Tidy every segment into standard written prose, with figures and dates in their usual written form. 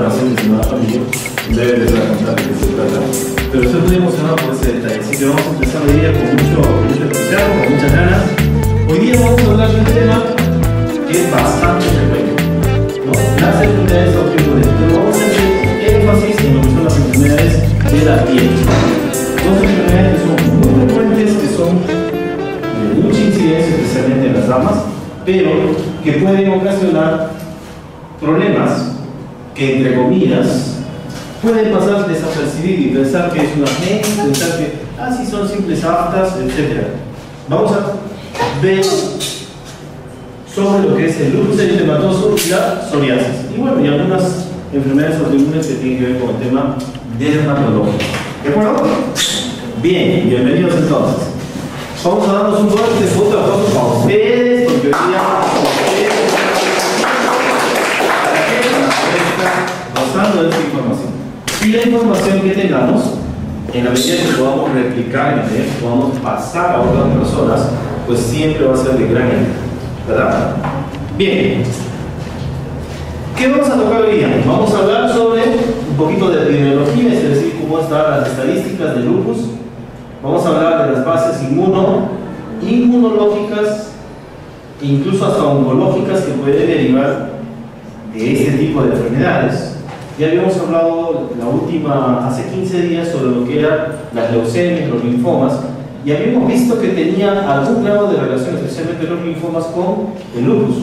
paciente que me va a familia, debe de la contar de qué se trata. Pero estoy muy emocionado por ese detalle, así que vamos a empezar hoy día con mucho entusiasmo, con muchas ganas. Hoy día vamos a hablar de un tema que es bastante frecuente, ¿no? Las enfermedades autoinmunes. Pero vamos a hacer énfasis en lo que son las enfermedades de la piel. Dos enfermedades que son muy frecuentes, que son de mucha incidencia, especialmente en las damas, pero que pueden ocasionar problemas que, entre comillas, pueden pasar desapercibidos y pensar que es una gente, pensar que, sí, son simples aftas, etc. Vamos a ver sobre lo que es el lupus eritematoso y la psoriasis. Y bueno, y algunas enfermedades autoinmunes que tienen que ver con el tema dermatológico. ¿De acuerdo? Bien, bienvenidos entonces. Vamos a darnos un poco de foto a foto para ustedes, porque hoy día gozando de esta información. Y la información que tengamos, en la medida que podamos replicar, en la medida que podamos pasar a otras personas, pues siempre va a ser de gran ayuda, ¿verdad? Bien. ¿Qué vamos a tocar hoy día? Vamos a hablar sobre un poquito de epidemiología, es decir, cómo están las estadísticas de lupus. Vamos a hablar de las bases inmunológicas, incluso hasta oncológicas, que pueden derivar de este tipo de enfermedades. Ya habíamos hablado la última, hace 15 días, sobre lo que eran las leucemias, los linfomas, y habíamos visto que tenía algún grado de relación, especialmente los linfomas, con el lupus.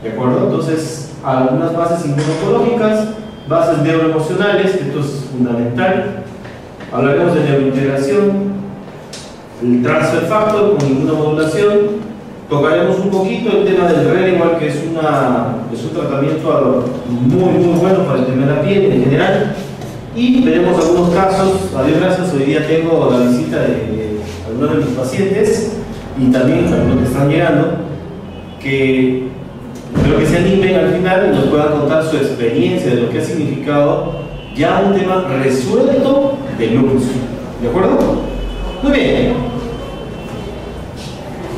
¿De acuerdo? Entonces, algunas bases inmunológicas, bases neuroemocionales, esto es fundamental. Hablaremos de neurointegración, el transfer factor con inmunomodulación. Tocaremos un poquito el tema del Redemal, que es un tratamiento muy bueno para el tema de la piel en general. Y veremos algunos casos. A Dios gracias, hoy día tengo la visita de algunos de mis pacientes y también algunos que están llegando, que espero que se animen al final y nos puedan contar su experiencia de lo que ha significado ya un tema resuelto de lupus. ¿De acuerdo? Muy bien.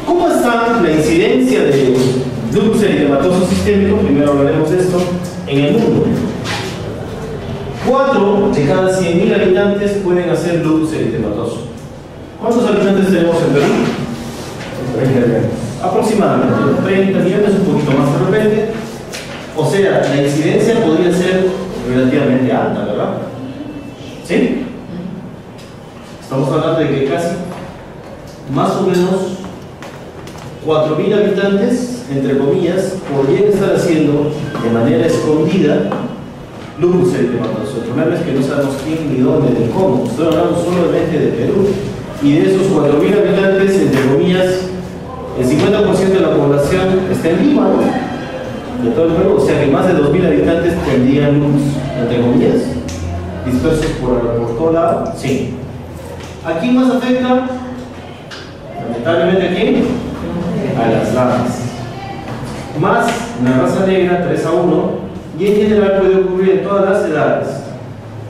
¿Cómo está la incidencia de lupus eritematoso sistémico? Primero hablaremos de esto en el mundo. 4 de cada 100.000 habitantes pueden hacer lupus eritematoso. ¿Cuántos habitantes tenemos en Perú? 30 millones. Aproximadamente 30 millones, un poquito más de repente. O sea, la incidencia podría ser relativamente alta, ¿verdad? ¿Sí? Estamos hablando de que casi más o menos 4.000 habitantes, entre comillas, podrían estar haciendo de manera escondida lupus eritematoso. El problema es que no sabemos quién, ni dónde, ni cómo. Estoy hablando solamente de Perú. Y de esos 4.000 habitantes, entre comillas, el 50% de la población está en Lima, ¿no? De todo el Perú. O sea que más de 2.000 habitantes tendrían lupus, entre comillas, dispersos por todo lado. Sí. ¿A quién más afecta? Lamentablemente, ¿a quién? A las damas. Más la raza negra, 3-1, y en general puede ocurrir en todas las edades.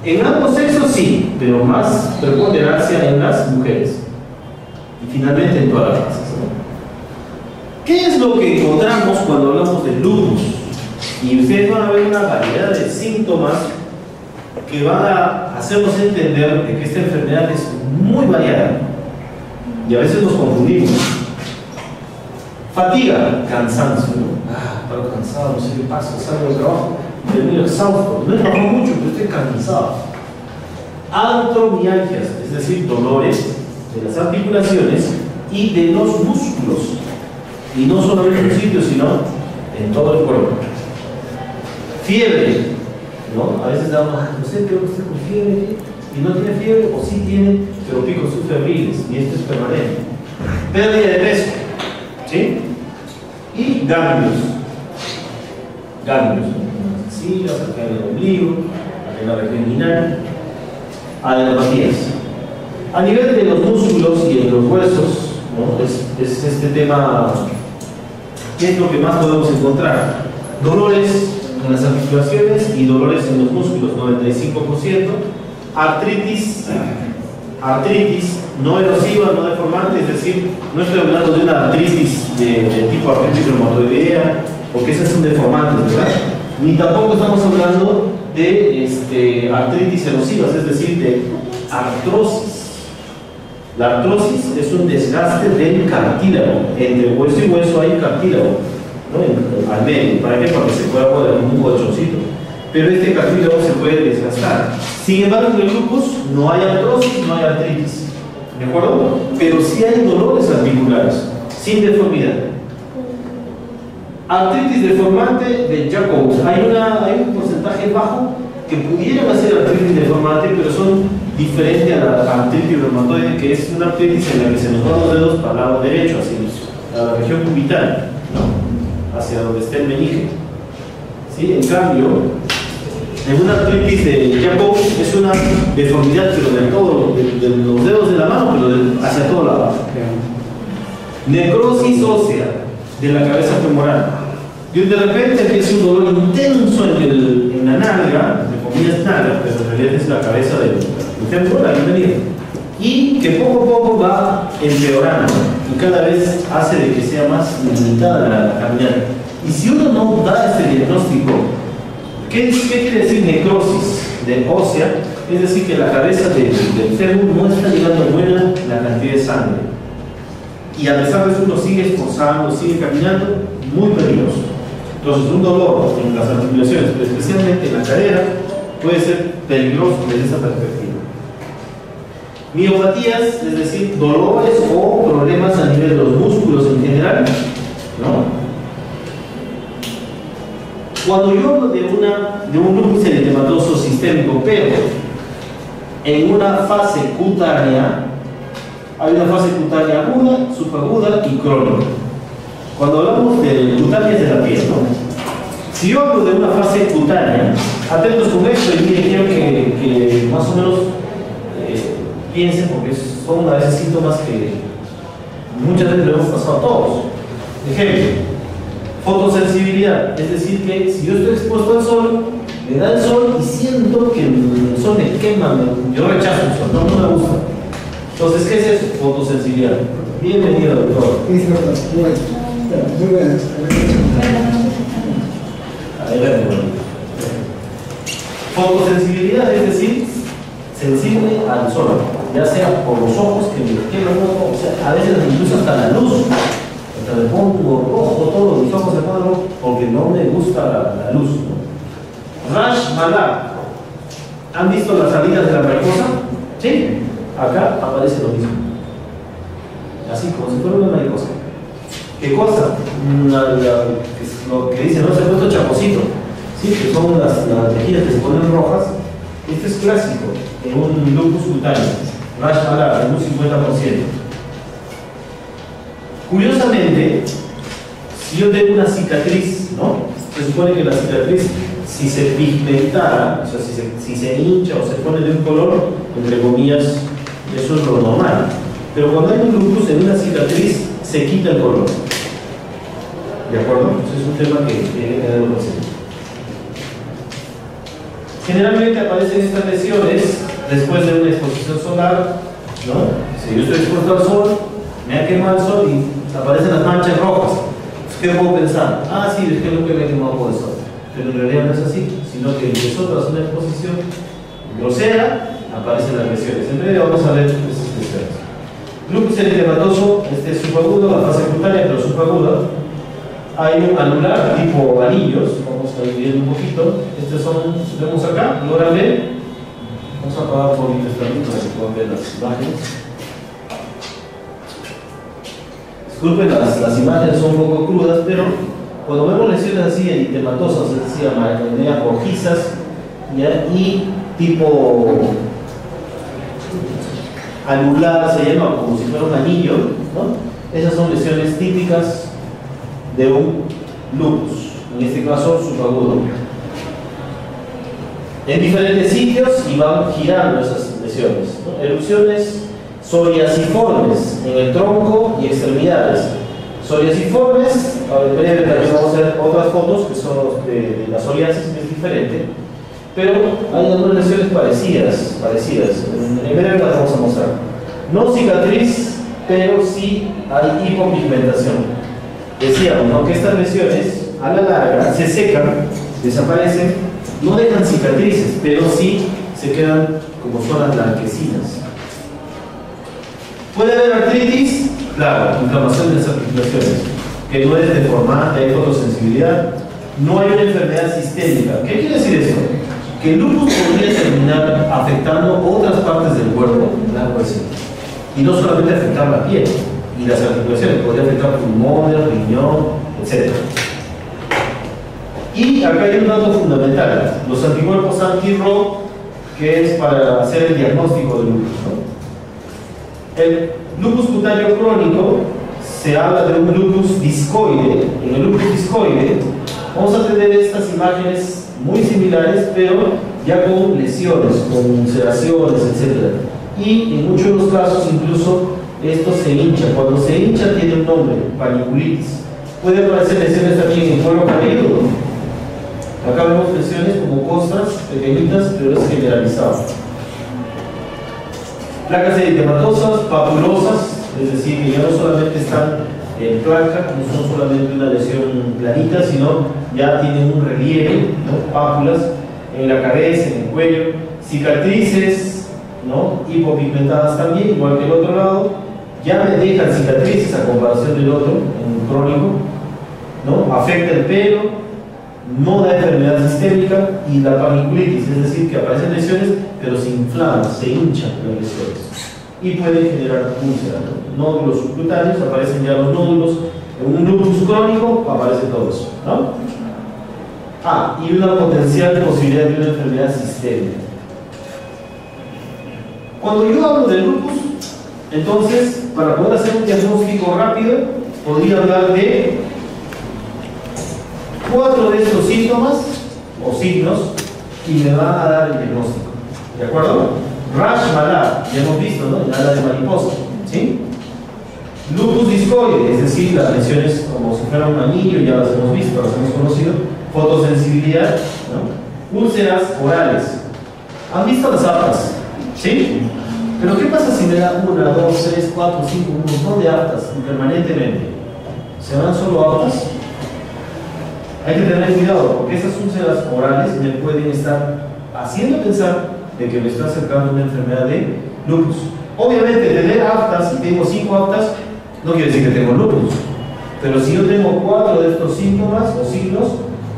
En ambos sexos sí, pero más preponderancia en las mujeres. Y finalmente en todas las razas. ¿Qué es lo que encontramos cuando hablamos de lupus? Y ustedes van a ver una variedad de síntomas que van a hacernos entender de que esta enfermedad es muy variada. Y a veces nos confundimos. Fatiga, cansancio, ¿no? Estoy cansado, no sé qué pasa, salgo del trabajo, termino exhausto, no he trabajado mucho, pero estoy cansado. Artromialgias, es decir, dolores de las articulaciones y de los músculos, y no solo en un sitio, sino en todo el cuerpo. Fiebre, ¿no? A veces damos, no sé, creo que usted con fiebre, y no tiene fiebre, o sí tiene, pero picos subfebriles, y esto es permanente. Pérdida de peso, ¿sí? Y ganglios, sí, cerca del ombligo, en la región inguinal, adenopatías. A nivel de los músculos y en los huesos, ¿no? Es este tema, ¿qué es lo que más podemos encontrar? Dolores en las articulaciones y dolores en los músculos, 95%. Artritis no erosiva, no deformante, es decir, no estoy hablando de una artritis de tipo artritis reumatoidea, porque ese es un deformante, ¿verdad? ni tampoco estamos hablando de artritis erosivas, es decir, de artrosis. La artrosis es un desgaste del cartílago. Entre hueso y hueso hay cartílago, ¿no? Al medio. ¿Para qué? Para que se pueda poner un colchoncito. Pero este cartílago se puede desgastar. Sin embargo, en el lupus no hay artrosis, no hay artritis. ¿De acuerdo? Pero sí hay dolores articulares, sin deformidad. Artritis deformante de Jacobs. Hay un porcentaje bajo que pudieran hacer artritis deformante, pero son diferentes a la artritis reumatoide, que es una artritis en la que se nos van los dedos para el lado derecho, hacia la región cubital, ¿no? Hacia donde está el meñique. ¿Sí? En cambio, en una artritis de Jacobs es una deformidad, pero de los dedos de la mano, pero hacia todo lado. Necrosis ósea de la cabeza femoral. Y de repente empieza un dolor intenso en la nalga, de comillas nalga, pero en realidad es la cabeza del fémur, la bienvenida. Y que poco a poco va empeorando y cada vez hace de que sea más limitada la caminata. Y si uno no da este diagnóstico, ¿qué quiere decir necrosis de ósea? Es decir, que la cabeza del fémur no está llegando buena la cantidad de sangre. Y a pesar de eso uno sigue esforzando, sigue caminando, muy peligroso. Entonces un dolor en las articulaciones, pero especialmente en la cadera, puede ser peligroso desde esa perspectiva. Miopatías, es decir, dolores o problemas a nivel de los músculos en general, ¿no? Cuando yo hablo de un lupus eritematoso sistémico, pero en una fase cutánea, hay una fase cutánea aguda, subaguda y crónica. Cuando hablamos de cutáneas de la piel, ¿no? Si yo hablo de una fase cutánea, atentos con esto y miren, quiero que más o menos piensen, porque son a veces síntomas que muchas veces lo hemos pasado a todos. Ejemplo, fotosensibilidad, es decir, que si yo estoy expuesto al sol, me da el sol y siento que el sol me quema, yo rechazo el sol, no me gusta. Entonces, ¿qué es eso? Fotosensibilidad. Bienvenido, doctor. Muy buenas. Adelante. Fotosensibilidad, es decir, sensible al sol, ya sea por los ojos que me queman, o sea, a veces incluso hasta la luz. Hasta me pongo rojo, todos mis ojos se ponen rojos porque no me gusta la luz, ¿no? Rash malar. ¿Han visto las salidas de la mariposa? Sí. Acá aparece lo mismo. Así como si fuera una mariposa. ¿Qué cosa? Lo que dice, no se ha puesto chaposito. Sí, que son las mejillas que se ponen rojas. Este es clásico en un lupus cutáneo. Rash malar, en un 50%. Curiosamente, si yo tengo una cicatriz, ¿no? Se supone que la cicatriz, si se pigmentara, o sea, si se hincha o se pone de un color, entre comillas, eso es lo normal. Pero cuando hay un lupus en una cicatriz, se quita el color. ¿De acuerdo? Eso es un tema que tiene que tenerlo presente. Generalmente aparecen estas lesiones después de una exposición solar, ¿no? Si yo estoy expuesto al sol, me ha quemado el sol y aparecen las manchas rojas. ¿Qué puedo pensar? Ah, sí, es que es lo que me ha quemado por el sol. Pero en realidad no es así, sino que empezó tras una exposición grosera, aparecen las lesiones. En breve vamos a ver esas lesiones. Lupus eritematoso, este es subagudo, la fase cutánea, pero subaguda. Hay un anular tipo anillos, vamos a ir viendo un poquito. Estos son, vemos acá, logran ver. Vamos a apagar un poquito esta luz para que puedan ver las imágenes. Disculpen, las imágenes son un poco crudas, pero cuando vemos lesiones así eritematosas, es decir, medias rojizas, ¿ya? Y tipo anular, se llama como si fuera un anillo, ¿no? Esas son lesiones típicas de un lupus, en este caso subagudo. En diferentes sitios y van girando esas lesiones, ¿no? Erupciones psoriasiformes en el tronco y extremidades. Psoriasiformes, en breve también vamos a ver otras fotos que son de la psoriasis, que es diferente, pero hay algunas lesiones parecidas. En breve las vamos a mostrar. No cicatriz, pero sí hay hipopigmentación. Decíamos, ¿no?, que estas lesiones a la larga se secan desaparecen, no dejan cicatrices, pero sí se quedan como zonas blanquecinas. ¿Puede haber artritis? Claro, inflamación de las articulaciones, que no es deformante, hay fotosensibilidad, no hay una enfermedad sistémica. ¿Qué quiere decir esto? Que el lupus podría terminar afectando otras partes del cuerpo, claro que sí. Y no solamente afectar la piel y las articulaciones, podría afectar pulmones, riñón, etc. Y acá hay un dato fundamental, los anticuerpos anti-RO, que es para hacer el diagnóstico del lupus, ¿no? El lupus cutáneo crónico se habla de un lupus discoide. En el lupus discoide vamos a tener estas imágenes muy similares, pero ya con lesiones, con ulceraciones, etc. Y en muchos de los casos incluso esto se hincha. Cuando se hincha tiene un nombre, paniculitis. Puede aparecer lesiones también en cuero cabelludo. Acá vemos lesiones como costras pequeñitas, pero es generalizado. Placas eritematosas, papulosas, es decir, que ya no solamente están en placa, no son solamente una lesión planita, sino ya tienen un relieve, ¿no? Pápulas en la cabeza, en el cuello, cicatrices, ¿no? Hipopigmentadas también, igual que el otro lado, ya me dejan cicatrices a comparación del otro, en crónico, ¿no? Afecta el pelo, no da enfermedad sistémica, y la paniculitis, es decir, que aparecen lesiones, pero se inflaman, se hinchan las lesiones y pueden generar úlceras, ¿no? Nódulos subcutáneos, aparecen ya los nódulos. En un lupus crónico aparece todo eso, ¿no? Y una potencial posibilidad de una enfermedad sistémica. Cuando yo hablo del lupus, entonces, para poder hacer un diagnóstico rápido, podría hablar de 4 de estos síntomas o signos y me van a dar el diagnóstico. ¿De acuerdo? Rash malar, ya hemos visto, ¿no? El ala de mariposa, ¿sí? Lupus discoide, es decir, las lesiones como si fuera un anillo, ya las hemos visto, las hemos conocido. Fotosensibilidad, ¿no? Úlceras orales. ¿Han visto las aftas? ¿Sí? Pero ¿qué pasa si me da 1, 2, 3, 4, 5, un montón de aftas permanentemente? ¿Se dan solo aftas? Hay que tener cuidado, porque esas úlceras orales me pueden estar haciendo pensar de que me está acercando una enfermedad de lupus. Obviamente, tener aftas, y tengo 5 aftas, no quiere decir que tengo lupus. Pero si yo tengo 4 de estos síntomas o signos,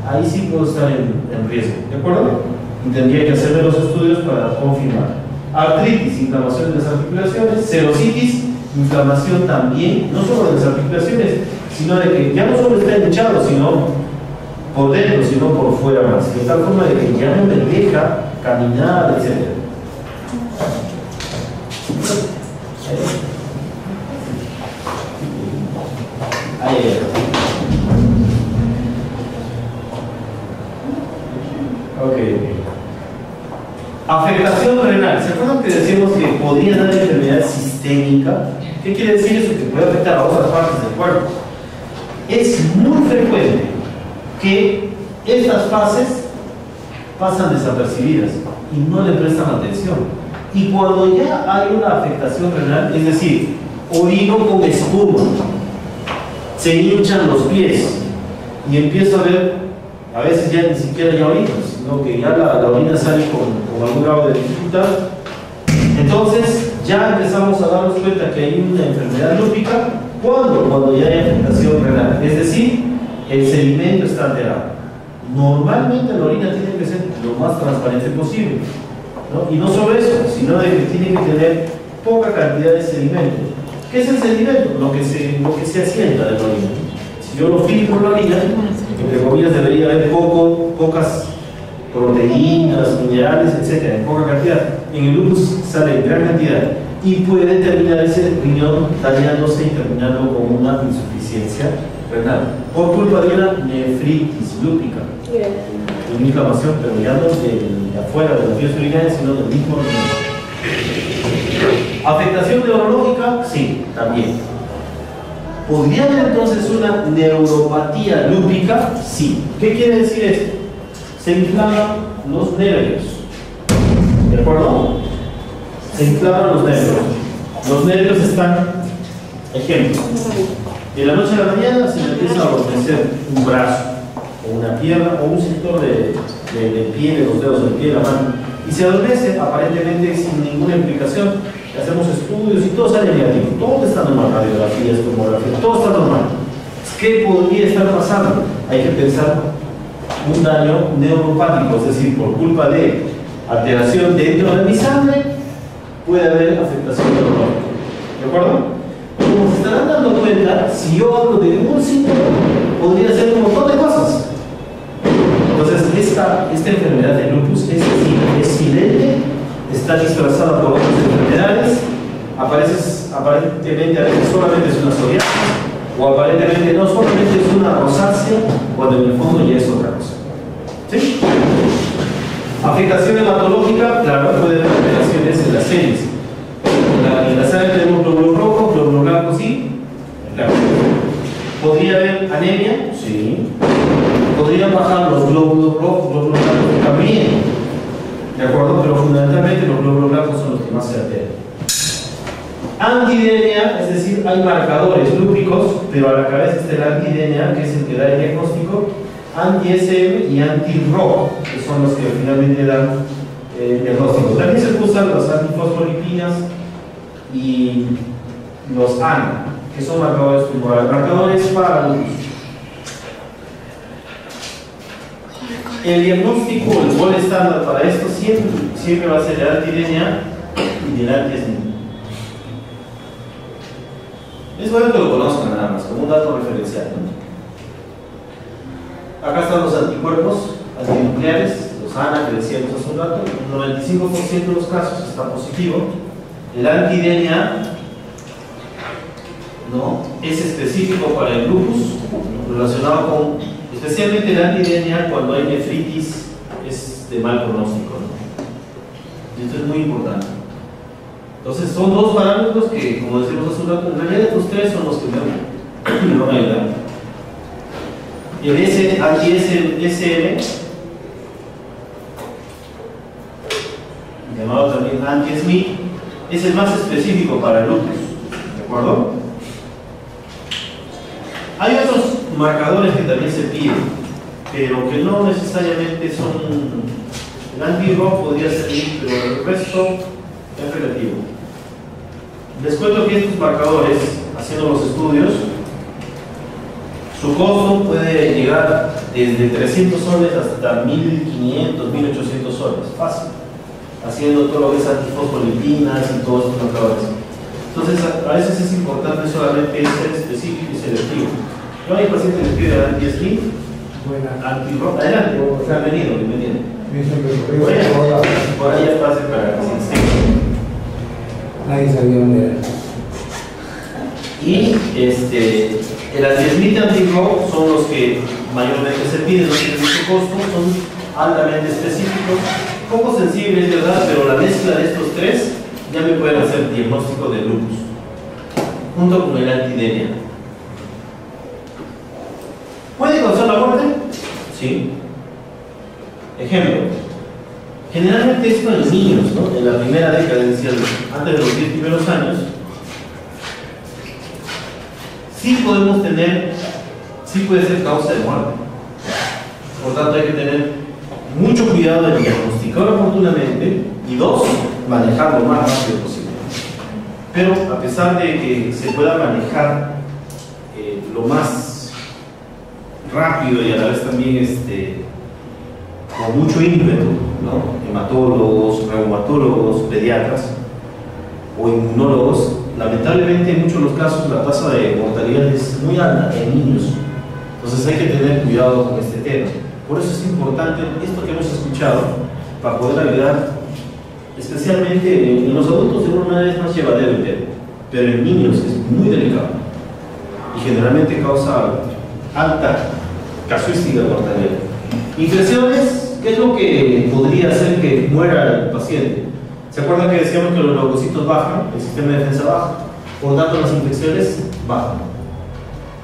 ahí sí puedo estar en riesgo. ¿De acuerdo? Y tendría que hacerme los estudios para confirmar. Artritis, inflamación de las articulaciones. Serositis, inflamación también, no solo de las articulaciones, sino de que ya no solo está hinchado, sino por dentro, sino por fuera más, de tal forma de que ya no me deja caminar, etc. Ahí. Ok. Afectación renal. ¿Se acuerdan que decíamos que podría dar enfermedad sistémica? ¿Qué quiere decir eso? Que puede afectar a otras partes del cuerpo. Es muy frecuente que estas fases pasan desapercibidas y no le prestan atención. Y cuando ya hay una afectación renal, es decir, orino con espuma, se hinchan los pies y empiezo a ver, a veces ya ni siquiera ya orino, sino que ya la orina sale con algún grado de dificultad, entonces ya empezamos a darnos cuenta que hay una enfermedad lúpica. Cuando ya hay afectación renal, es decir, el sedimento está alterado. Normalmente la orina tiene que ser lo más transparente posible, ¿no? Y no solo eso, sino de que tiene que tener poca cantidad de sedimento. ¿Qué es el sedimento? Lo que se asienta de la orina. Si yo lo filtro la orina, entre comillas debería haber pocas proteínas, minerales, etc., en poca cantidad. En el lupus sale en gran cantidad y puede terminar ese riñón dañándose y terminando con una insuficiencia renal por culpa de una nefritis lúpica, una inflamación, pero ya no de afuera de las vías urinarias, sino del mismo riñón. ¿Afectación neurológica? Sí, también. ¿Podría haber entonces una neuropatía lúpica? Sí. ¿Qué quiere decir esto? Se inflaman los nervios. ¿De acuerdo? Se inflaman los nervios. Los nervios están, ejemplo, de la noche a la mañana se me empieza a adormecer un brazo o una pierna o un sector del pie, de los dedos del pie, de la mano, y se adormece aparentemente sin ninguna implicación. Hacemos estudios y todo sale negativo, todo está normal, radiografías, tomografías, todo está normal. ¿Qué podría estar pasando? Hay que pensar un daño neuropático, es decir, por culpa de alteración dentro de mi sangre, puede haber afectación neurológica. ¿De acuerdo? Como se estarán dando cuenta, si yo hablo de un síntoma, podría ser un montón de cosas. Entonces, esta enfermedad de lupus es silente, está disfrazada por otras enfermedades, aparentemente a veces solamente es una psoriasis, o aparentemente no solamente es una rosácea, cuando en el fondo ya es otra cosa. ¿Sí? Afectación hematológica, claro, puede haber alteraciones en las células. En la sangre tenemos glóbulos rojos, glóbulos blancos, sí. Claro. ¿Podría haber anemia? Sí. ¿Podrían bajar los glóbulos rojos, glóbulos blancos? También. ¿De acuerdo? Pero fundamentalmente los glóbulos blancos son los que más se alteran. Antidenia, es decir, hay marcadores lúpicos, pero a la cabeza está el antidenia, que es el que da el diagnóstico, anti-SM y anti-RO, que son los que finalmente dan el diagnóstico. También se usan las antifosfolipinas y los ANA, que son marcadores tumorales, marcadores para lupus. El diagnóstico, el gol estándar para esto siempre va a ser el antidenia y el anti-SM. Es bueno que lo conozcan nada más, como un dato referencial, ¿no? Acá están los anticuerpos antinucleares, los ANA que decíamos hace un rato. El 95% de los casos está positivo. El anti-DNA, ¿no?, es específico para el lupus, relacionado con, especialmente el anti-DNA cuando hay nefritis, es de mal pronóstico, ¿no? Y esto es muy importante. Entonces son dos parámetros que, como decimos hace un rato, en realidad estos tres son los que me van a ayudar. El anti-SM, llamado también anti-SMI, es el más específico para el lupus, ¿de acuerdo? Hay otros marcadores que también se piden, pero que no necesariamente son. El anti-RO podría servir, pero el resto es relativo. Les cuento que estos marcadores, haciendo los estudios, su costo puede llegar desde 300 soles hasta 1500, 1800 soles, fácil, haciendo todo lo que es antifosfolipinas y todos estos marcadores. Entonces, a veces es importante solamente ser específico y selectivo. Yo a mi paciente les pido el anti-SLIM, anti-RO, adelante, bienvenido. Por ahí ya pase para que se extenga. Nadie sabía dónde era. Y el anti-SMI y anti-RO son los que mayormente se piden, no tienen mucho costo, son altamente específicos, poco sensibles, ¿verdad? Pero la mezcla de estos tres ya me pueden hacer diagnóstico de lupus, junto con el antidenia. ¿Puede causar la muerte? Sí. Ejemplo. Generalmente esto en los niños, ¿no? En la primera década, es decir, antes de los 10 primeros años, sí podemos tener, sí puede ser causa de muerte. Por tanto, hay que tener mucho cuidado de diagnosticar oportunamente y dos, manejar lo más rápido posible. Pero a pesar de que se pueda manejar lo más rápido y a la vez también con mucho ímpetu, ¿no?, hematólogos, reumatólogos, pediatras o inmunólogos, lamentablemente en muchos de los casos la tasa de mortalidad es muy alta en niños. Entonces hay que tener cuidado con este tema. Por eso es importante esto que hemos escuchado, para poder ayudar, especialmente en los adultos de una manera es más llevadero el tema, pero en niños es muy delicado y generalmente causa alta casuística de mortalidad. Infecciones, ¿qué es lo que podría hacer que muera el paciente? ¿Se acuerdan que decíamos que los leucocitos bajan, el sistema de defensa baja? Por lo tanto, las infecciones bajan.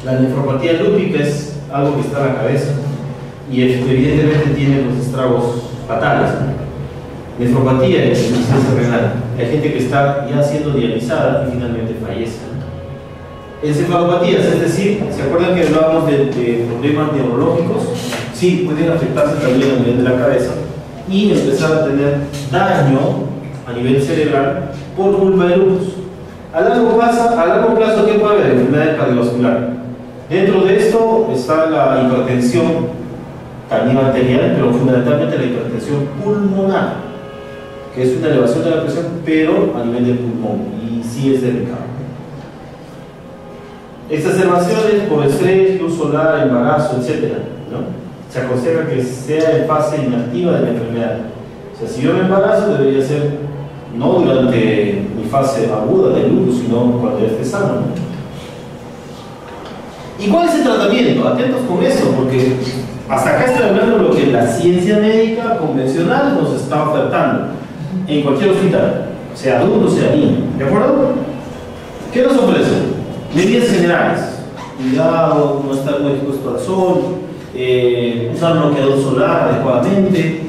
La nefropatía lúpica es algo que está en la cabeza y evidentemente tiene los estragos fatales. Nefropatía es insuficiencia renal. Hay gente que está ya siendo dializada y finalmente fallece. Encefalopatías, es decir, ¿se acuerdan que hablábamos de problemas neurológicos? Sí, pueden afectarse también a nivel de la cabeza y empezar a tener daño a nivel cerebral por culpa del lupus. A largo plazo, ¿qué puede haber? Enfermedad cardiovascular. Dentro de esto está la hipertensión arterial, pero fundamentalmente la hipertensión pulmonar, que es una elevación de la presión, pero a nivel del pulmón, y sí es delicado. Exacerbaciones por estrés, luz solar, embarazo, etc., ¿no? Se aconseja que sea en fase inactiva de la enfermedad. O sea, si yo me embarazo, debería ser no durante mi fase aguda del lupus, sino cuando ya esté sano, ¿no? ¿Y cuál es el tratamiento? Atentos con eso, porque hasta acá estoy hablando de lo que la ciencia médica convencional nos está ofertando en cualquier hospital, sea adulto, sea niño, ¿de acuerdo? ¿Qué nos ofrece? Medidas generales: cuidado, no estar muy expuesto al sol, usar bloqueador solar adecuadamente,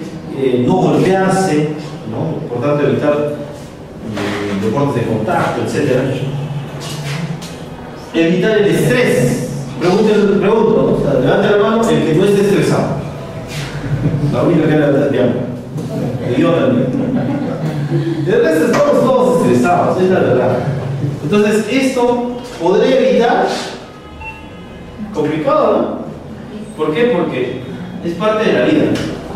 no golpearse, ¿no? Importante evitar deportes de contacto, etc. Evitar el estrés. Pregunto, o sea, levante la mano el que no esté estresado. La única que era Tatiana. Y yo también. El resto estamos todos estresados, es la verdad. Entonces, esto podría evitar. Complicado, ¿no? ¿Por qué? Porque es parte de la vida.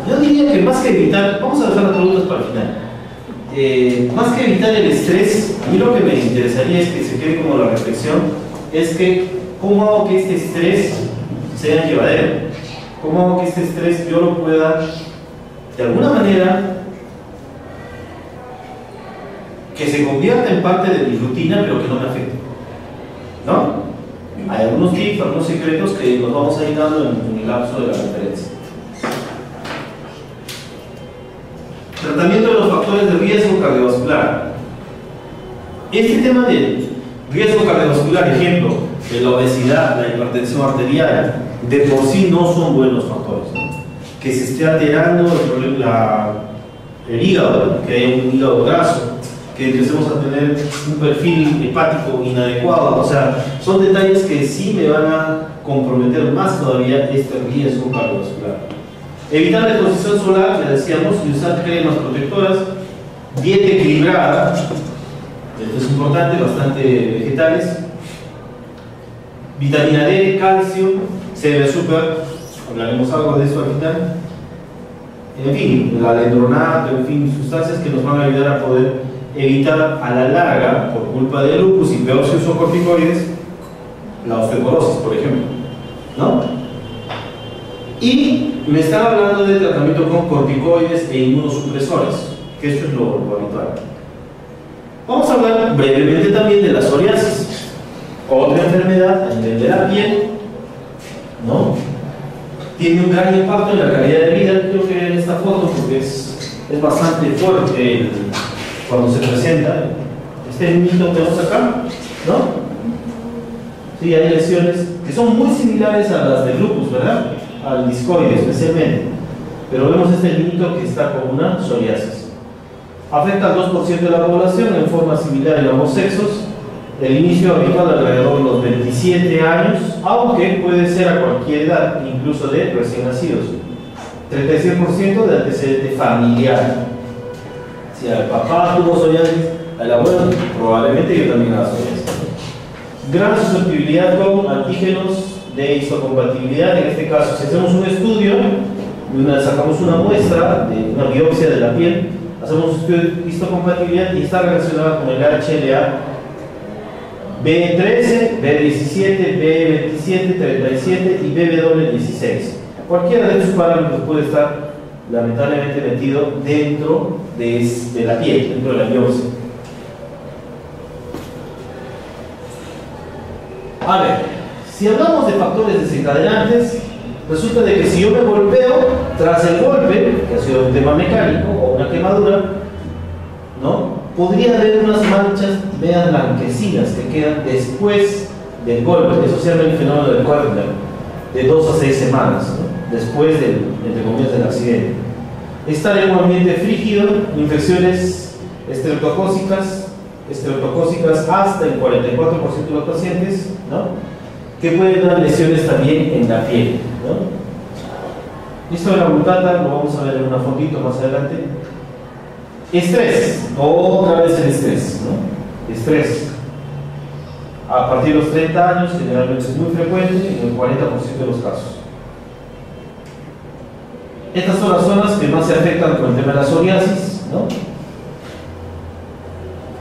Yo diría que más que evitar, vamos a dejar las preguntas para el final. Más que evitar el estrés, a mí lo que me interesaría es que se quede como la reflexión, es que ¿cómo hago que este estrés sea llevadero? ¿Cómo hago que este estrés yo lo pueda, de alguna manera, que se convierta en parte de mi rutina, pero que no me afecte? ¿No? Hay algunos tips, algunos secretos que nos vamos a ir dando en el lapso de la conferencia. Tratamiento de los factores de riesgo cardiovascular. Este tema de riesgo cardiovascular, ejemplo, de la obesidad, la hipertensión arterial, de por sí no son buenos factores, ¿no? Que se esté alterando el hígado, que haya un hígado graso, que empecemos a tener un perfil hepático inadecuado, o sea, son detalles que sí me van a comprometer más todavía este riesgo cardiovascular. Evitar la exposición solar, ya decíamos, y usar cremas protectoras, dieta equilibrada, esto es importante, bastante vegetales, vitamina D, calcio, CB super, hablaremos algo de eso al final, en fin, el alendronato, en fin, sustancias que nos van a ayudar a poder evitar a la larga, por culpa del lupus y peor si uso corticoides, la osteoporosis, por ejemplo, ¿no? Y me están hablando de tratamiento con corticoides e inmunosupresores, que esto es lo habitual. Vamos a hablar brevemente también de la psoriasis, otra enfermedad a nivel de la piel, ¿no? Tiene un gran impacto en la calidad de vida. Creo que en esta foto, porque es bastante fuerte cuando se presenta. Este niñito que vemos acá, ¿no? Sí, hay lesiones que son muy similares a las del lupus, ¿verdad? Al discoide especialmente. Pero vemos este niñito que está con una psoriasis. Afecta al 2% de la población en forma similar en ambos sexos. El inicio habitual alrededor de los 27 años, aunque puede ser a cualquier edad, incluso de recién nacidos. 36% de antecedente familiar. Si el papá tuvo psoriasis, el abuelo probablemente yo también haga psoriasis. Gran susceptibilidad con antígenos de histocompatibilidad. En este caso, si hacemos un estudio, sacamos una muestra de una biopsia de la piel, hacemos un estudio de histocompatibilidad y está relacionada con el HLA B13, B17, B27, 37 y BW16. Cualquiera de estos parámetros puede estar lamentablemente metido dentro de la piel, dentro de la biopsia. A ver, si hablamos de factores desencadenantes, resulta de que si yo me golpeo tras el golpe, que ha sido un tema mecánico o una quemadura, ¿no? Podría haber unas manchas medias blanquecinas que quedan después del golpe. Eso se llama el fenómeno del Koerner, de 2 a 6 semanas, ¿no? Después del, entre comillas, del accidente. Estar en un ambiente frígido, infecciones estreptocócicas, estreptocócicas hasta el 44% de los pacientes, ¿no? Que pueden dar lesiones también en la piel, ¿no? Listo de la abultata, lo vamos a ver en una fotito más adelante. Estrés, otra vez el estrés, ¿no? Estrés. A partir de los 30 años, generalmente es muy frecuente, en el 40% de los casos. Estas son las zonas que más se afectan con el tema de la psoriasis, ¿no?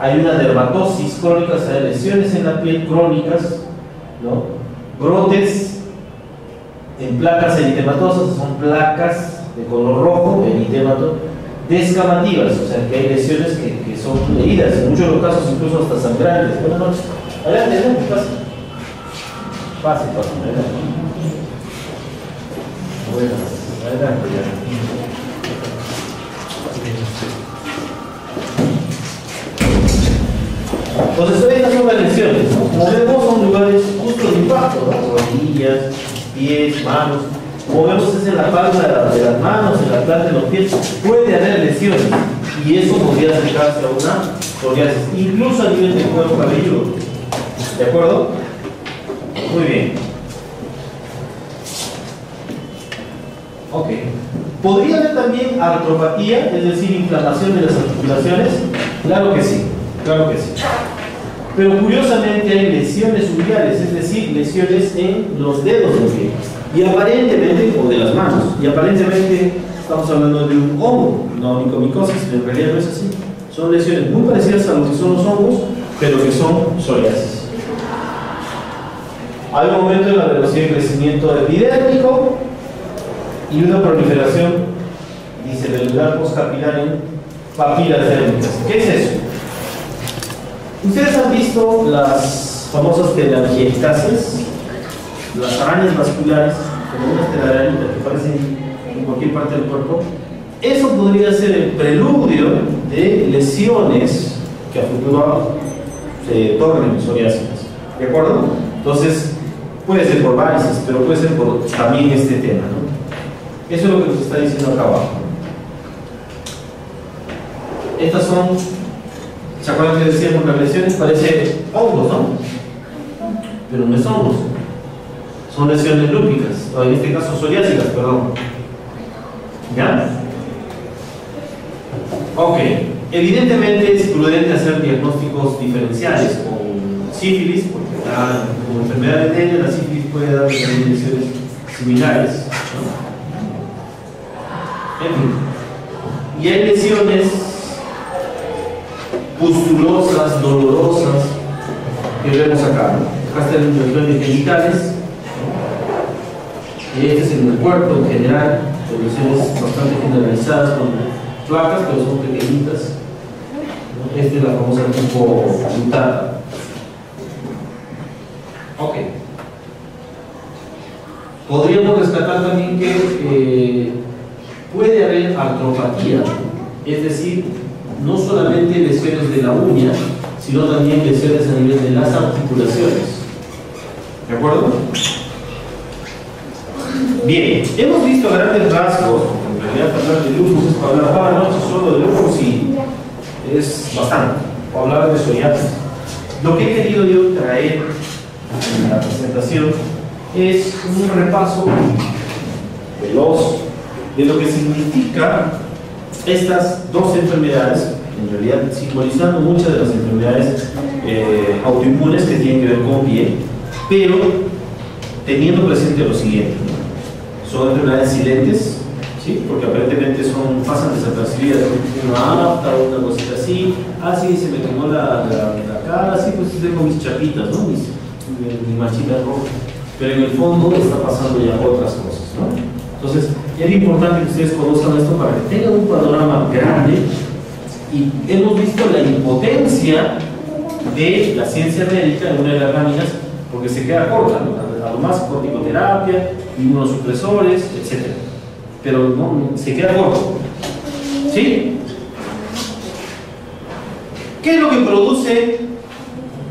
Hay una dermatosis crónica, o sea, lesiones en la piel crónicas, ¿no? Brotes en placas eritematosas, son placas de color rojo, eritemato, descamativas, o sea, que hay lesiones que son heridas, en muchos de los casos incluso hasta sangrantes. Buenas noches. Adelante, adelante, pase. Pase, adelante. Bueno, adelante ya. Entonces, estas son las lesiones, ¿no? Como vemos, son lugares justo de impacto, ¿no? Rodillas, pies, manos. Como vemos, es en la palma de las manos, en la planta de los pies. Puede haber lesiones y eso podría acercarse a una psoriasis, incluso a nivel del cuero cabelludo. ¿De acuerdo? Muy bien. Ok. ¿Podría haber también artropatía, es decir, inflamación de las articulaciones? Claro que sí, claro que sí. Pero curiosamente hay lesiones uviales, es decir, lesiones en los dedos del pie. Y aparentemente, o de las manos, y aparentemente estamos hablando de un hongo, no onicomicosis, pero en realidad no es así. Son lesiones muy parecidas a lo que son los hongos, pero que son psoriasis. Hay un aumento en la velocidad de crecimiento epidérmico y una proliferación bicelular postcapilar en papilas dérmicas. ¿Qué es eso? Ustedes han visto las famosas telangiectasias, las arañas vasculares, como unas telarañitas que aparecen en cualquier parte del cuerpo. Eso podría ser el preludio de lesiones que a futuro se tornen psoriásicas. ¿De acuerdo? Entonces, puede ser por varices, pero puede ser por también este tema, ¿no? Eso es lo que nos está diciendo acá abajo. Estas son, ¿se acuerdan que decíamos las lesiones? Parece hongos, ¿no? Pero no es hongos. Son lesiones lúpicas, o en este caso psoriásicas, perdón. ¿Ya? Ok. Evidentemente es prudente hacer diagnósticos diferenciales con sífilis, porque como enfermedad venérea la sífilis puede dar lesiones similares, ¿no? En fin. Y hay lesiones pustulosas, dolorosas, que vemos acá, ¿no? Acá están las lesiones genitales. Este es en el cuerpo en general, lesiones bastante generalizadas con placas, pero son pequeñitas. Esta es la famosa tipo butata. Ok. Podríamos rescatar también que puede haber artropatía, es decir, no solamente lesiones de la uña, sino también lesiones a nivel de las articulaciones. ¿De acuerdo? Bien, hemos visto grandes rasgos, en realidad hablar de lupus es para hablar toda la noche solo de lupus y es bastante, para hablar de psoriasis. Lo que he querido yo traer en la presentación es un repaso veloz de lo que significa estas dos enfermedades, en realidad simbolizando muchas de las enfermedades autoinmunes que tienen que ver con piel, pero teniendo presente lo siguiente. Son enfermedades silentes, ¿sí? Porque aparentemente pasan desapercibidas, una afta o una cosita así. Ah, sí, se me quemó la cara, sí, pues tengo mis chapitas, ¿no? Mis manchitas rojas. Pero en el fondo está pasando ya otras cosas, ¿no? Entonces, es importante que ustedes conozcan esto para que tengan un panorama grande. Y hemos visto la impotencia de la ciencia médica en una de las láminas, porque se queda corta, ¿no? A lo más corticoterapia, inmunosupresores, etc. Pero no, se queda corto. ¿Sí? ¿Qué es lo que produce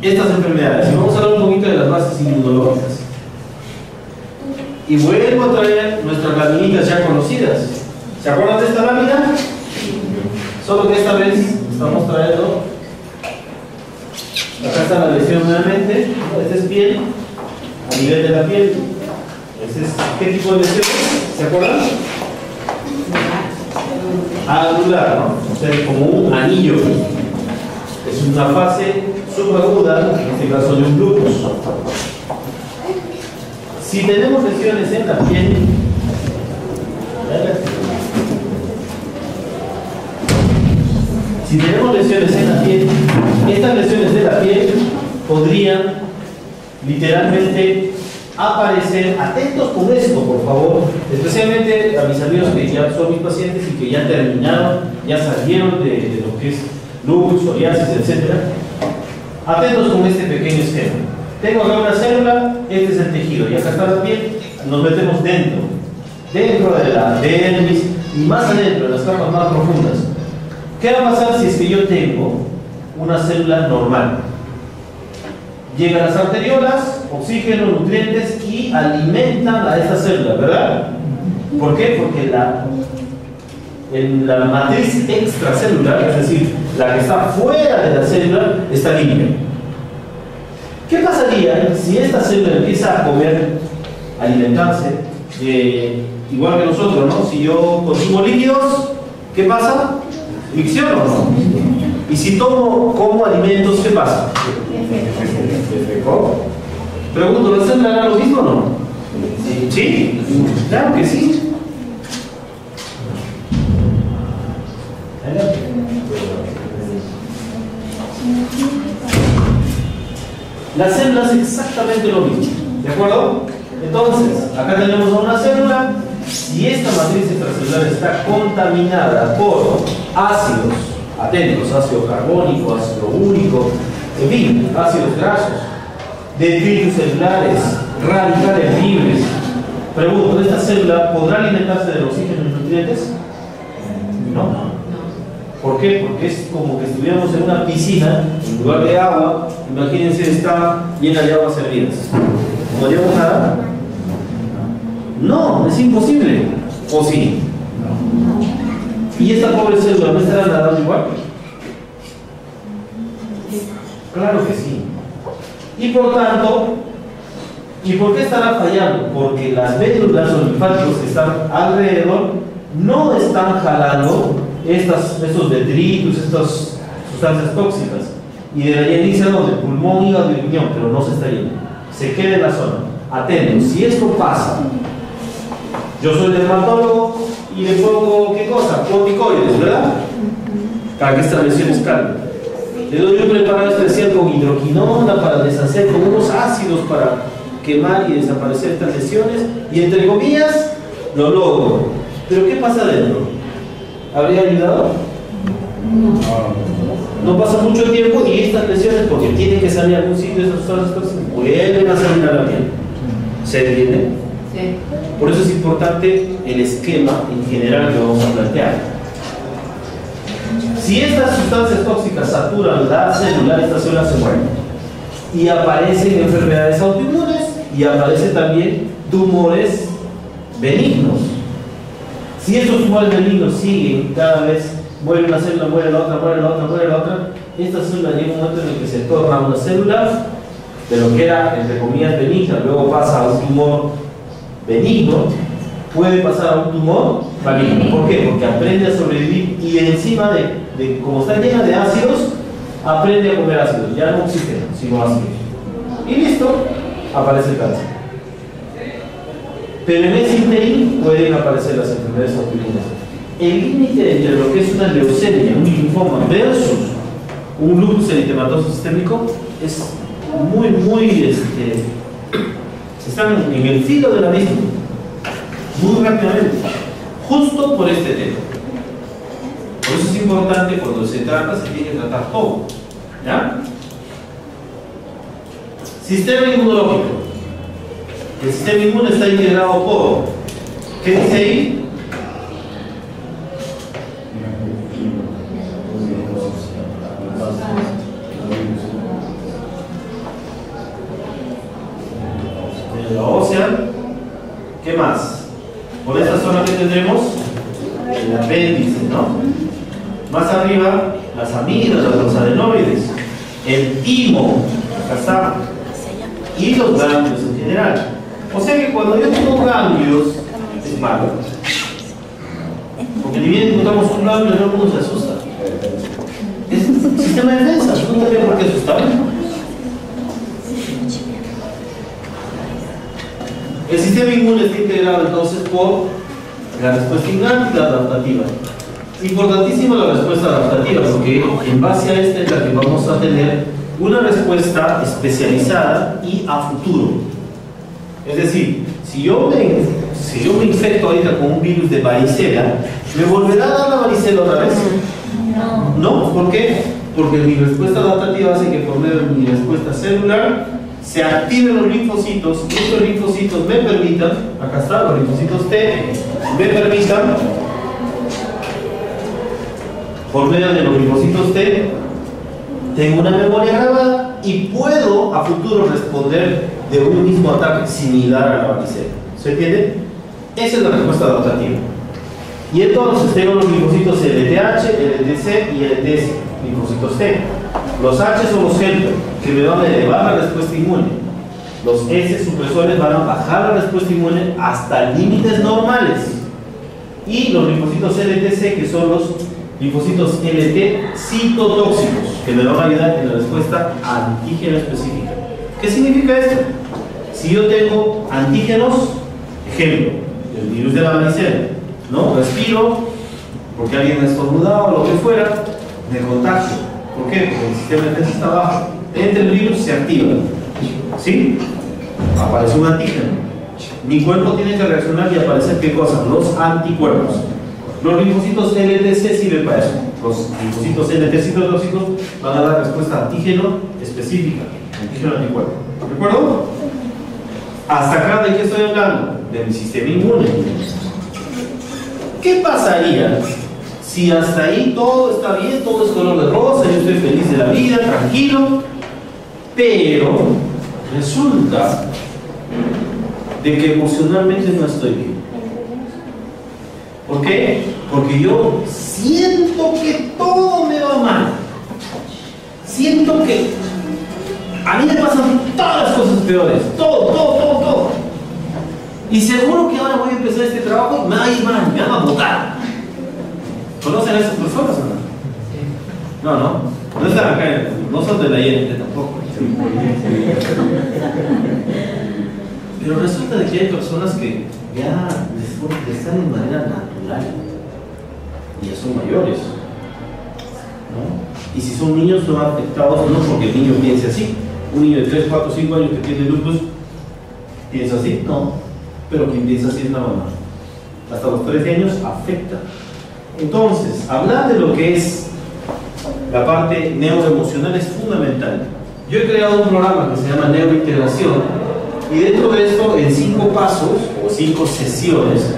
estas enfermedades? Y vamos a hablar un poquito de las bases inmunológicas. Y vuelvo a traer nuestras laminitas ya conocidas. ¿Se acuerdan de esta lámina? Solo que esta vez estamos trayendo Acá está la lesión nuevamente. Esta es piel, a nivel de la piel. ¿Qué tipo de lesión? ¿Se acuerdan? Anular, ¿no? O sea, como un anillo. Es una fase subaguda, en este caso de un lupus. Si tenemos lesiones en la piel, estas lesiones de la piel podrían literalmente aparecer. Atentos con esto, por favor, especialmente a mis amigos que ya son mis pacientes y que ya terminaron, ya salieron de lo que es lupus, psoriasis, etc. Atentos con este pequeño esquema. Tengo acá una célula, este es el tejido, y acá está la piel. Nos metemos dentro de la dermis y más adentro, en las capas más profundas. ¿Qué va a pasar si es que yo tengo una célula normal? Llegan las arteriolas, oxígeno, nutrientes y alimentan a esta célula, ¿verdad? ¿Por qué? Porque en la matriz extracelular, es decir, la que está fuera de la célula, está limpia. ¿Qué pasaría si esta célula empieza a comer, a alimentarse, igual que nosotros, ¿no? Si yo consumo líquidos, ¿qué pasa? ¿Micción o no? Y si como alimentos, ¿qué pasa? Pregunto, ¿la célula hará lo mismo o no? ¿Sí? Claro que sí. La célula es exactamente lo mismo, ¿de acuerdo? Entonces, acá tenemos a una célula. Si esta matriz extracelular está contaminada por ácidos, atentos, ácido carbónico, ácido úrico, en fin, ácidos grasos, detritus celulares, radicales libres, pregunto, ¿esta célula podrá alimentarse del oxígeno y nutrientes? No. ¿Por qué? Porque es como que estuviéramos en una piscina, en lugar de agua. Imagínense, está llena de aguas hervidas. ¿Podríamos nadar? No, es imposible. ¿O sí? ¿Y esta pobre célula no estará nadando igual? Claro que sí. Y por tanto, ¿y por qué estará fallando? Porque las médulas o linfáticos que están alrededor no están jalando estos detritus, estas sustancias tóxicas, y deberían irse a donde, pulmón, hígado y riñón, pero no se está yendo, se queda en la zona. Atentos, si esto pasa, yo soy dermatólogo y le pongo, ¿qué cosa? Corticoides, ¿verdad? Para que estas lesiones calmen. Le doy un preparado especial con hidroquinona para deshacer, con unos ácidos para quemar y desaparecer estas lesiones, y entre comillas lo logro. Pero ¿qué pasa adentro? ¿Habría ayudado? No pasa mucho tiempo y estas lesiones, porque tienen que salir a algún sitio, esas sustancias vuelven a salir a la piel. ¿Se entiende? Sí. Por eso es importante el esquema en general que vamos a plantear. Si estas sustancias tóxicas saturan la célula, esta célula se muere. Y aparecen enfermedades autoinmunes y aparecen también tumores benignos. Si estos tumores benignos siguen, cada vez muere una célula, muere la otra, muere la otra, muere la otra, esta célula llega un momento en el que se torna una célula de lo que era, entre comillas, benigna, luego pasa a un tumor benigno, puede pasar a un tumor maligno. ¿Por qué? Porque aprende a sobrevivir y encima de como está llena de ácidos, aprende a comer ácidos, ya no oxígeno, sino ácidos. Y listo, aparece el cáncer. Pero en ese interín pueden aparecer las enfermedades autoinmunes. El límite entre lo que es una leucemia, un linfoma versus un lupus eritematoso sistémico es muy están en el filo de la misma, muy rápidamente, justo por este tema. Por eso es importante, cuando se trata, se tiene que tratar todo, ¿ya? Sistema inmunológico. El sistema inmune está integrado por, ¿qué dice ahí? La ósea. ¿Qué más? Por esta zona que tendremos el apéndice, ¿no? Más arriba, las amígdalas, los adenoides. el timo, acá está, y los ganglios en general. O sea que cuando yo tengo ganglios, es malo. Porque ni bien encontramos un ganglio, no uno se asusta. Es sistema de defensa, no tendría por qué asustarme. El sistema inmune está integrado entonces por la respuesta innata y la adaptativa. Importantísima la respuesta adaptativa, porque en base a esta es la que vamos a tener una respuesta especializada y a futuro. Es decir, si yo me infecto ahorita con un virus de varicela, ¿me volverá a dar la varicela otra vez? No. ¿Por qué? Porque mi respuesta adaptativa hace que por medio de mi respuesta celular se activen los linfocitos y estos linfocitos me permitan, acá están los linfocitos T, me permitan, por medio de los linfocitos T, tengo una memoria grabada y puedo a futuro responder de un mismo ataque similar a la varicela. ¿Se entiende? Esa es la respuesta adaptativa. Y entonces tengo los linfocitos LTH, LTC y LTS, linfocitos T. Los H son los helper, que me van a elevar la respuesta inmune. Los S supresores van a bajar la respuesta inmune hasta límites normales. Y los linfocitos LTC, que son los linfocitos LT citotóxicos, que me van a ayudar en la respuesta antígena específica. ¿Qué significa esto? Si yo tengo antígenos, ejemplo, el virus de la varicela, ¿no? Respiro, porque alguien me ha estornudado o lo que fuera, me contagio. ¿Por qué? Porque el sistema de defensa está bajo. Entra el virus, se activa. ¿Sí? Aparece un antígeno. Mi cuerpo tiene que reaccionar y aparecer ¿qué cosa? Los anticuerpos. Los linfocitos LTC sirven para eso. Los linfocitos LT citotóxicos van a dar respuesta antígeno específica. Antígeno anticuerpo. ¿De acuerdo? Hasta acá, ¿de qué estoy hablando? De mi sistema inmune. ¿Qué pasaría si hasta ahí todo está bien, todo es color de rosa, yo estoy feliz de la vida, tranquilo, pero resulta de que emocionalmente no estoy bien? ¿Por qué? Porque yo siento que todo me va mal. Siento que a mí me pasan todas las cosas peores, todo. Y seguro que ahora voy a empezar este trabajo y me va a ir mal, me van a botar. ¿Conocen a esas personas o no? No están acá, no son de la INT tampoco. Pero resulta de que hay personas que ya les están de manera natural y ya son mayores, ¿no? Y si son niños son afectados no porque el niño piense así. Un niño de 3, 4, 5 años que tiene lupus piensa así, no, pero quien piensa así es la mamá. Hasta los 13 años afecta. Entonces, hablar de lo que es la parte neuroemocional es fundamental. Yo he creado un programa que se llama Neurointegración y dentro de esto, en 5 pasos o 5 sesiones,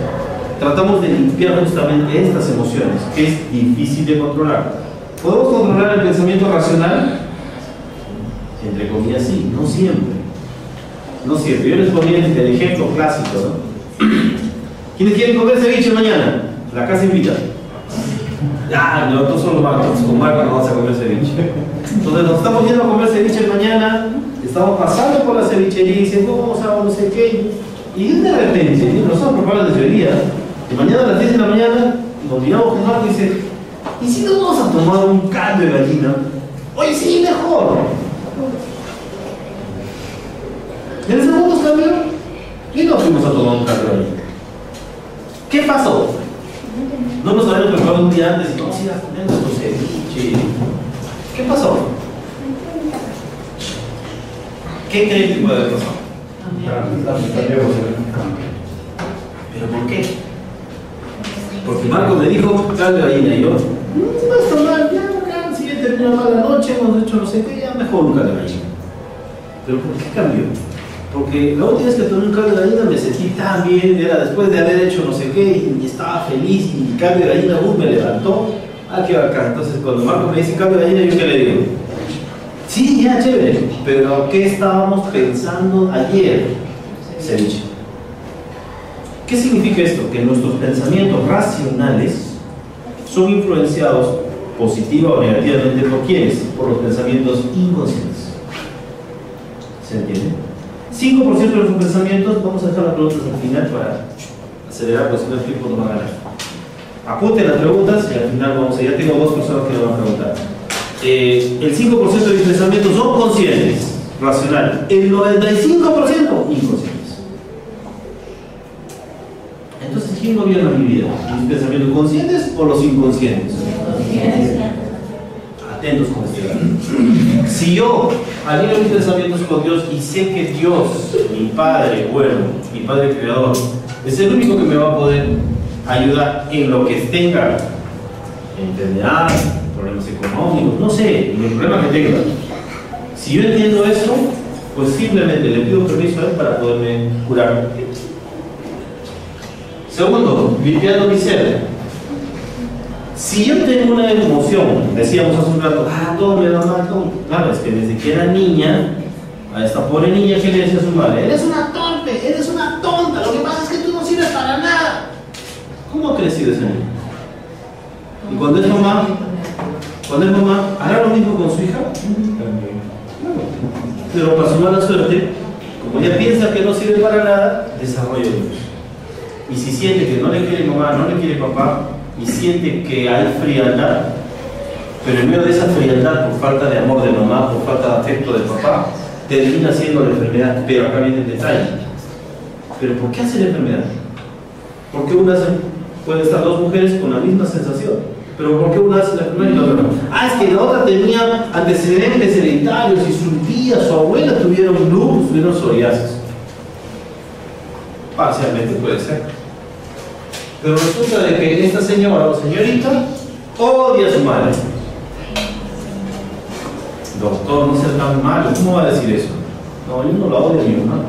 tratamos de limpiar justamente estas emociones, que es difícil de controlar. ¿Podemos controlar el pensamiento racional? Entre comillas, sí, no siempre. No siempre. Yo les ponía el ejemplo clásico, ¿no? ¿Quiénes quieren comer ceviche mañana? La casa invita. Ah, nosotros somos Marcos, con Marcos no vamos a comer ceviche. Entonces nos estamos yendo a comer ceviche mañana, estamos pasando por la cevichería y diciendo, vamos a no sé qué. Y de repente, nosotros preparamos la cevichería, y mañana a las 10 de la mañana nos miramos con Marcos y dice, ¿y si no vamos a tomar un caldo de gallina? Oye, sí, mejor. En ese momento cambió y nos fuimos a tomar un caldo de gallina. ¿Qué pasó? No nos habíamos preparado un día antes y vamos a ir a comer nuestro ceviche. ¿Qué pasó? ¿Qué creen que puede haber pasado? ¿Pero por qué? Porque Marco me dijo caldo de gallina y yo, no está mal, ya, si bien terminó mal la noche, hemos hecho no sé qué, ya mejor un caldo de gallina. ¿Pero por qué cambió? Porque la última vez que tomé un caldo de gallina me sentí tan bien, era después de haber hecho no sé qué y estaba feliz y el caldo de gallina me levantó. Ah, qué bacán. Entonces cuando Marco me dice caldo de gallina, ¿yo qué le digo? Sí, ya, chévere, pero ¿qué estábamos pensando ayer? Ceviche. ¿Qué significa esto? Que nuestros pensamientos racionales son influenciados positiva o negativamente por quiénes, por los pensamientos inconscientes. ¿Se entiende? 5% de los pensamientos, vamos a dejar las preguntas al final para acelerar, pues si no el tiempo no va a ganar. Apunten las preguntas y al final vamos a, ya tengo dos personas que nos van a preguntar. El 5% de mis pensamientos son conscientes, racional. El 95% inconscientes. Entonces, ¿quién gobierna mi vida? ¿Mis pensamientos conscientes o los inconscientes? Atentos con este. Si yo alineo mis pensamientos con Dios y sé que Dios, mi Padre bueno, mi Padre Creador, es el único que me va a poder ayudar en lo que tenga, enfermedad, problemas económicos, no sé, en el problema que tenga. Si yo entiendo eso, pues simplemente le pido permiso a Él para poderme curar. Segundo, limpiando mi ser. Si yo tengo una emoción, decíamos hace un rato, todo me da mal, todo. Claro, es que desde que era niña, a esta pobre niña que le decía a su madre, eres una torpe, eres una tonta, lo que pasa es que tú no sirves para nada. ¿Cómo ha crecido esa niña? Y cuando es mamá, ¿hará lo mismo con su hija? Pero para su mala suerte, como ella piensa que no sirve para nada, desarrolla luz. Y si siente que no le quiere mamá, no le quiere papá, y siente que hay frialdad, pero en medio de esa frialdad, por falta de amor de mamá, por falta de afecto de papá, termina siendo la enfermedad. Pero acá viene el detalle. ¿Pero por qué hace la enfermedad? ¿Por qué pueden estar dos mujeres con la misma sensación? ¿Pero por qué una hace la enfermedad y la otra no? Es que la otra tenía antecedentes hereditarios y su tía, su abuela tuvieron lupus, tuvieron psoriasis. Parcialmente puede ser. Pero resulta de que esta señora o señorita odia a su madre. Doctor, no sea tan malo, ¿cómo va a decir eso? No, yo no la odio a mi mamá.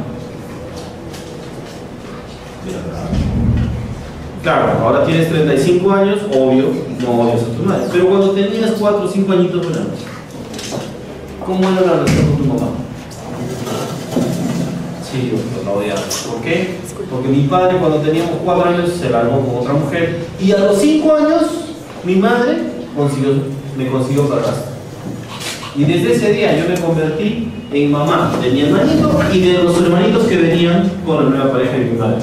Claro, ahora tienes 35 años, obvio, no odias a tu madre. Pero cuando tenías 4 o 5 añitos, bueno, ¿cómo era la relación con tu mamá? Sí, yo la odiaba. ¿Por qué? Porque mi padre cuando teníamos 4 años se largó con otra mujer y a los 5 años mi madre me consiguió padrastro. Y desde ese día yo me convertí en mamá de mi hermanito y de los hermanitos que venían con la nueva pareja de mi madre.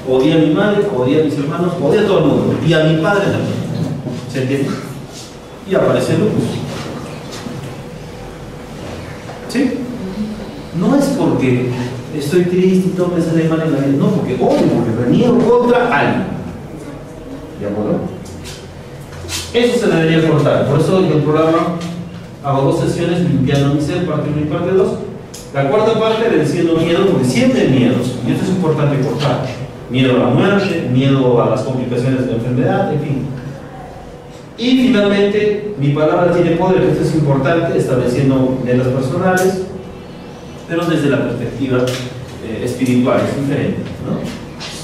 Odié a mi madre, odié a mis hermanos, odié a todo el mundo y a mi padre también. ¿Se entiende? Y aparece el lupus. ¿Sí? No es porque estoy triste y todo me sale mal en la vida, no, porque odio, porque reniego contra alguien. ¿De acuerdo? Eso se debería cortar. Por eso en el programa hago 2 sesiones limpiando mi ser, parte 1 y parte 2. La cuarta parte venciendo miedo, porque siempre hay miedos, y esto es importante cortar. Miedo a la muerte, miedo a las complicaciones de la enfermedad, en fin. Y finalmente, mi palabra tiene poder, esto es importante, estableciendo metas personales, pero desde la perspectiva espiritual, es diferente, ¿no?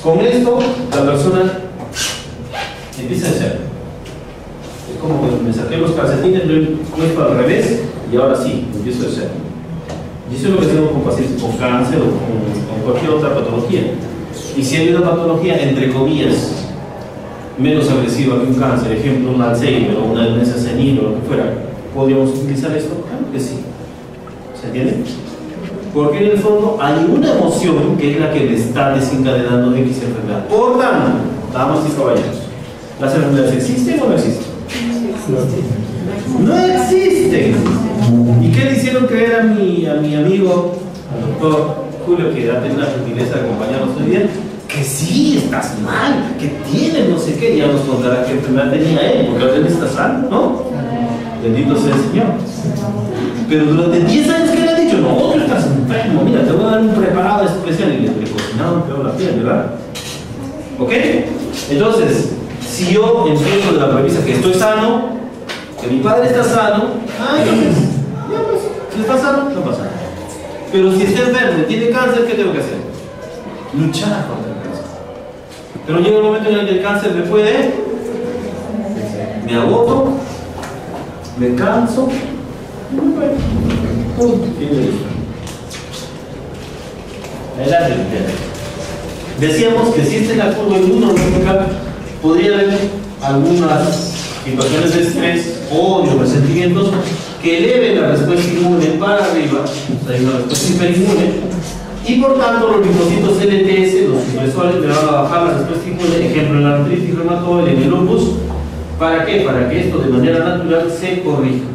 Con esto, la persona empieza a ser. Es como que me saqué los calcetines, lo he puesto al revés, y ahora sí, empiezo a ser. Y eso es lo que tengo con pacientes con cáncer o con cualquier otra patología. Y si hay una patología, entre comillas, menos agresiva que un cáncer, ejemplo, un Alzheimer o una demencia senil o lo que fuera, ¿podríamos utilizar esto? Claro que sí. ¿Se entiende? Porque en el fondo hay una emoción que es la que le está desencadenando X enfermedad. Por tanto, damas y caballeros, ¿las enfermedades existen o no existen? No existen. ¿Y qué le hicieron creer a mi amigo, al doctor Julio, que ha tenido la gentileza de acompañarnos hoy día? Que sí, estás mal, que tienes no sé qué, ya nos contará qué enfermedad tenía él, porque ahora él está sano, ¿no? Bendito sea el Señor. Pero durante 10 años que le ha dicho, no, tú estás enfermo, mira, te voy a dar un preparado especial y le cocinaron peor la piel, ¿verdad? ¿Ok? Entonces, si yo empiezo de la premisa que estoy sano, que mi padre está sano, entonces, ya pues, si está sano, no pasa nada. Pero si está enfermo y tiene cáncer, ¿qué tengo que hacer? Luchar contra el cáncer. Pero llega un momento en el que el cáncer me puede, me agoto, me canso, y me muero. Decíamos que si esta es la curva del 1 lógica, podría haber algunas situaciones de estrés, odio, resentimientos que eleven la respuesta inmune para arriba, o sea, hay una respuesta hiperinmune, y por tanto los linfocitos LTS, los supresores, le van a bajar la respuesta inmune, ejemplo en la artritis reumatoide, en el lupus. ¿Para qué? Para que esto de manera natural se corrija.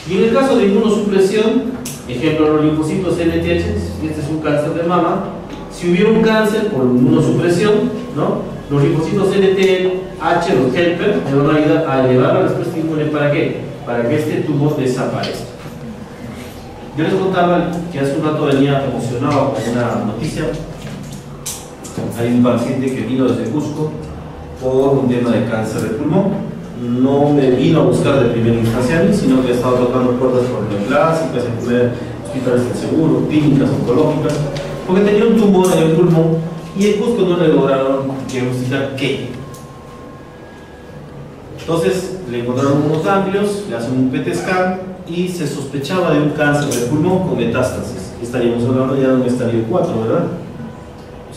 Y en el caso de inmunosupresión, ejemplo los linfocitos LTH, este es un cáncer de mama, si hubiera un cáncer por inmunosupresión, ¿no? Los linfocitos LTH, los helper, le van a ayudar a elevar la respuesta inmune. ¿Para qué? Para que este tumor desaparezca. Yo les contaba que hace un rato venía emocionado con una noticia. Hay un paciente que vino desde Cusco por un tema de cáncer de pulmón. No me vino a buscar de primera instancia a mí, sino que he estado tocando puertas por clásicas, en primer hospitales del seguro, clínicas oncológicas, porque tenía un tumor en el pulmón y en Cusco no le lograron diagnosticar qué. Entonces le encontraron unos ganglios, le hacen un PET scan y se sospechaba de un cáncer de pulmón con metástasis. Estaríamos hablando ya de un estadio 4, ¿verdad?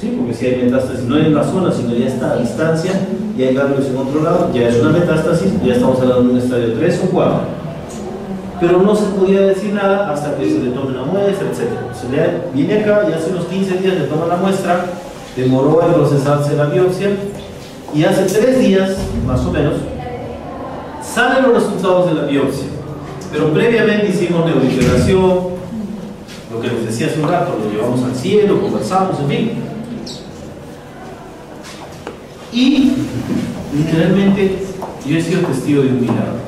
Sí, porque si hay metástasis no en la zona, sino ya está a distancia y hay ganglios en otro lado, ya es una metástasis, ya estamos hablando de un estadio 3 o 4. Pero no se podía decir nada hasta que se le tome una muestra, etc. Se viene acá y hace unos 15 días le toman la muestra, demoró en procesarse la biopsia y hace 3 días, más o menos, salen los resultados de la biopsia. Pero previamente hicimos neurointegración, lo que les decía hace un rato, lo llevamos al cielo, conversamos, en fin. Y literalmente yo he sido testigo de un milagro.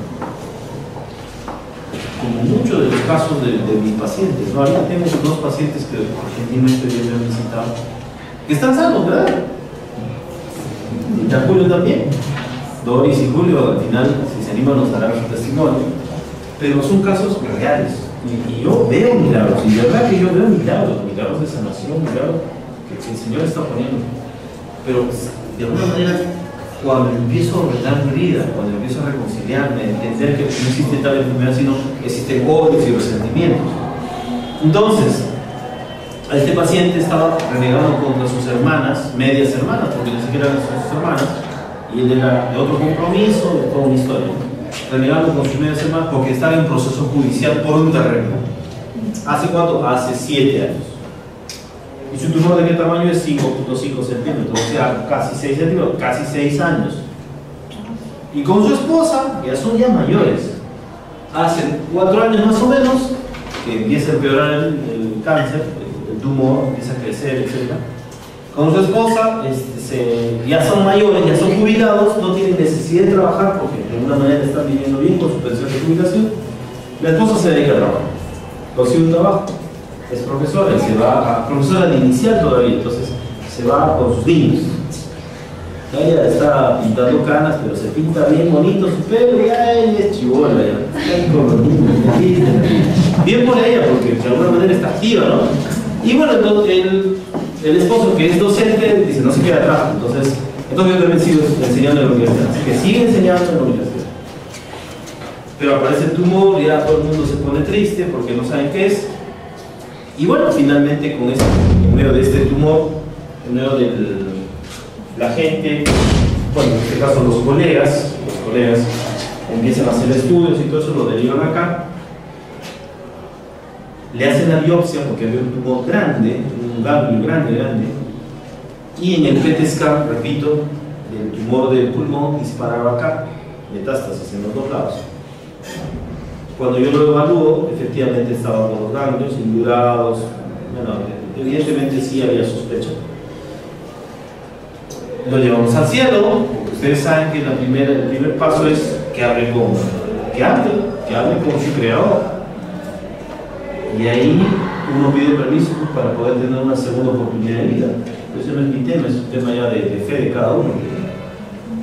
Como muchos de los casos de mis pacientes, ¿no? Ahorita tengo 2 pacientes que gentilmente me han visitado, que están sanos, ¿verdad? Y ya Julio también. Doris y Julio, al final, si se animan, nos darán su testimonio. Pero son casos reales. Y yo veo milagros, y de verdad que yo veo milagros de sanación, milagros que el Señor está poniendo. Pero de alguna manera, cuando empiezo a ordenar mi vida, cuando empiezo a reconciliarme, entender que no existe tal enfermedad, sino que existen odios y resentimientos. Entonces, este paciente estaba renegando contra sus hermanas, medias hermanas, porque ni siquiera eran sus hermanas, y él era de otro compromiso, de toda una historia, renegando con sus medias hermanas porque estaba en proceso judicial por un terreno. ¿Hace cuánto? Hace 7 años. Y su tumor de qué tamaño es 5.5 centímetros, o sea, casi 6 centímetros, casi 6 años. Y con su esposa, que ya son ya mayores, hace 4 años más o menos, que empieza a empeorar el cáncer, el tumor empieza a crecer, etc. Con su esposa, ya son mayores, ya son jubilados, no tienen necesidad de trabajar porque de alguna manera están viviendo bien con su pensión de jubilación. La esposa se dedica a trabajar, consigue un trabajo, es profesora y se va a profesora de inicial todavía, entonces se va con sus niños. Ella está pintando canas, pero se pinta bien bonito su pelo y ella es chibola, ya con los niños, bien por ella porque de alguna manera está activa, ¿no? Y bueno, entonces el esposo, que es docente, dice no se queda atrás, entonces yo también sigo enseñando en la universidad, así que sigue enseñando en la universidad. Pero aparece el tumor, ya todo el mundo se pone triste porque no saben qué es. Y bueno, finalmente con esto, en medio de este tumor, en medio de la gente, bueno, en este caso los colegas empiezan a hacer estudios y todo eso, lo derivan acá. Le hacen la biopsia porque había un tumor grande, un ganglio grande, y en el PET scan, repito, el tumor del pulmón disparaba acá, metástasis en los 2 lados. Cuando yo lo evalúo, efectivamente estaban los ganglios indurados, bueno, evidentemente sí había sospecha. Lo llevamos al cielo, porque ustedes saben que el primer paso es que hable con su creador. Y ahí uno pide permiso para poder tener una segunda oportunidad de vida. Eso no es mi tema, es un tema ya de fe de cada uno.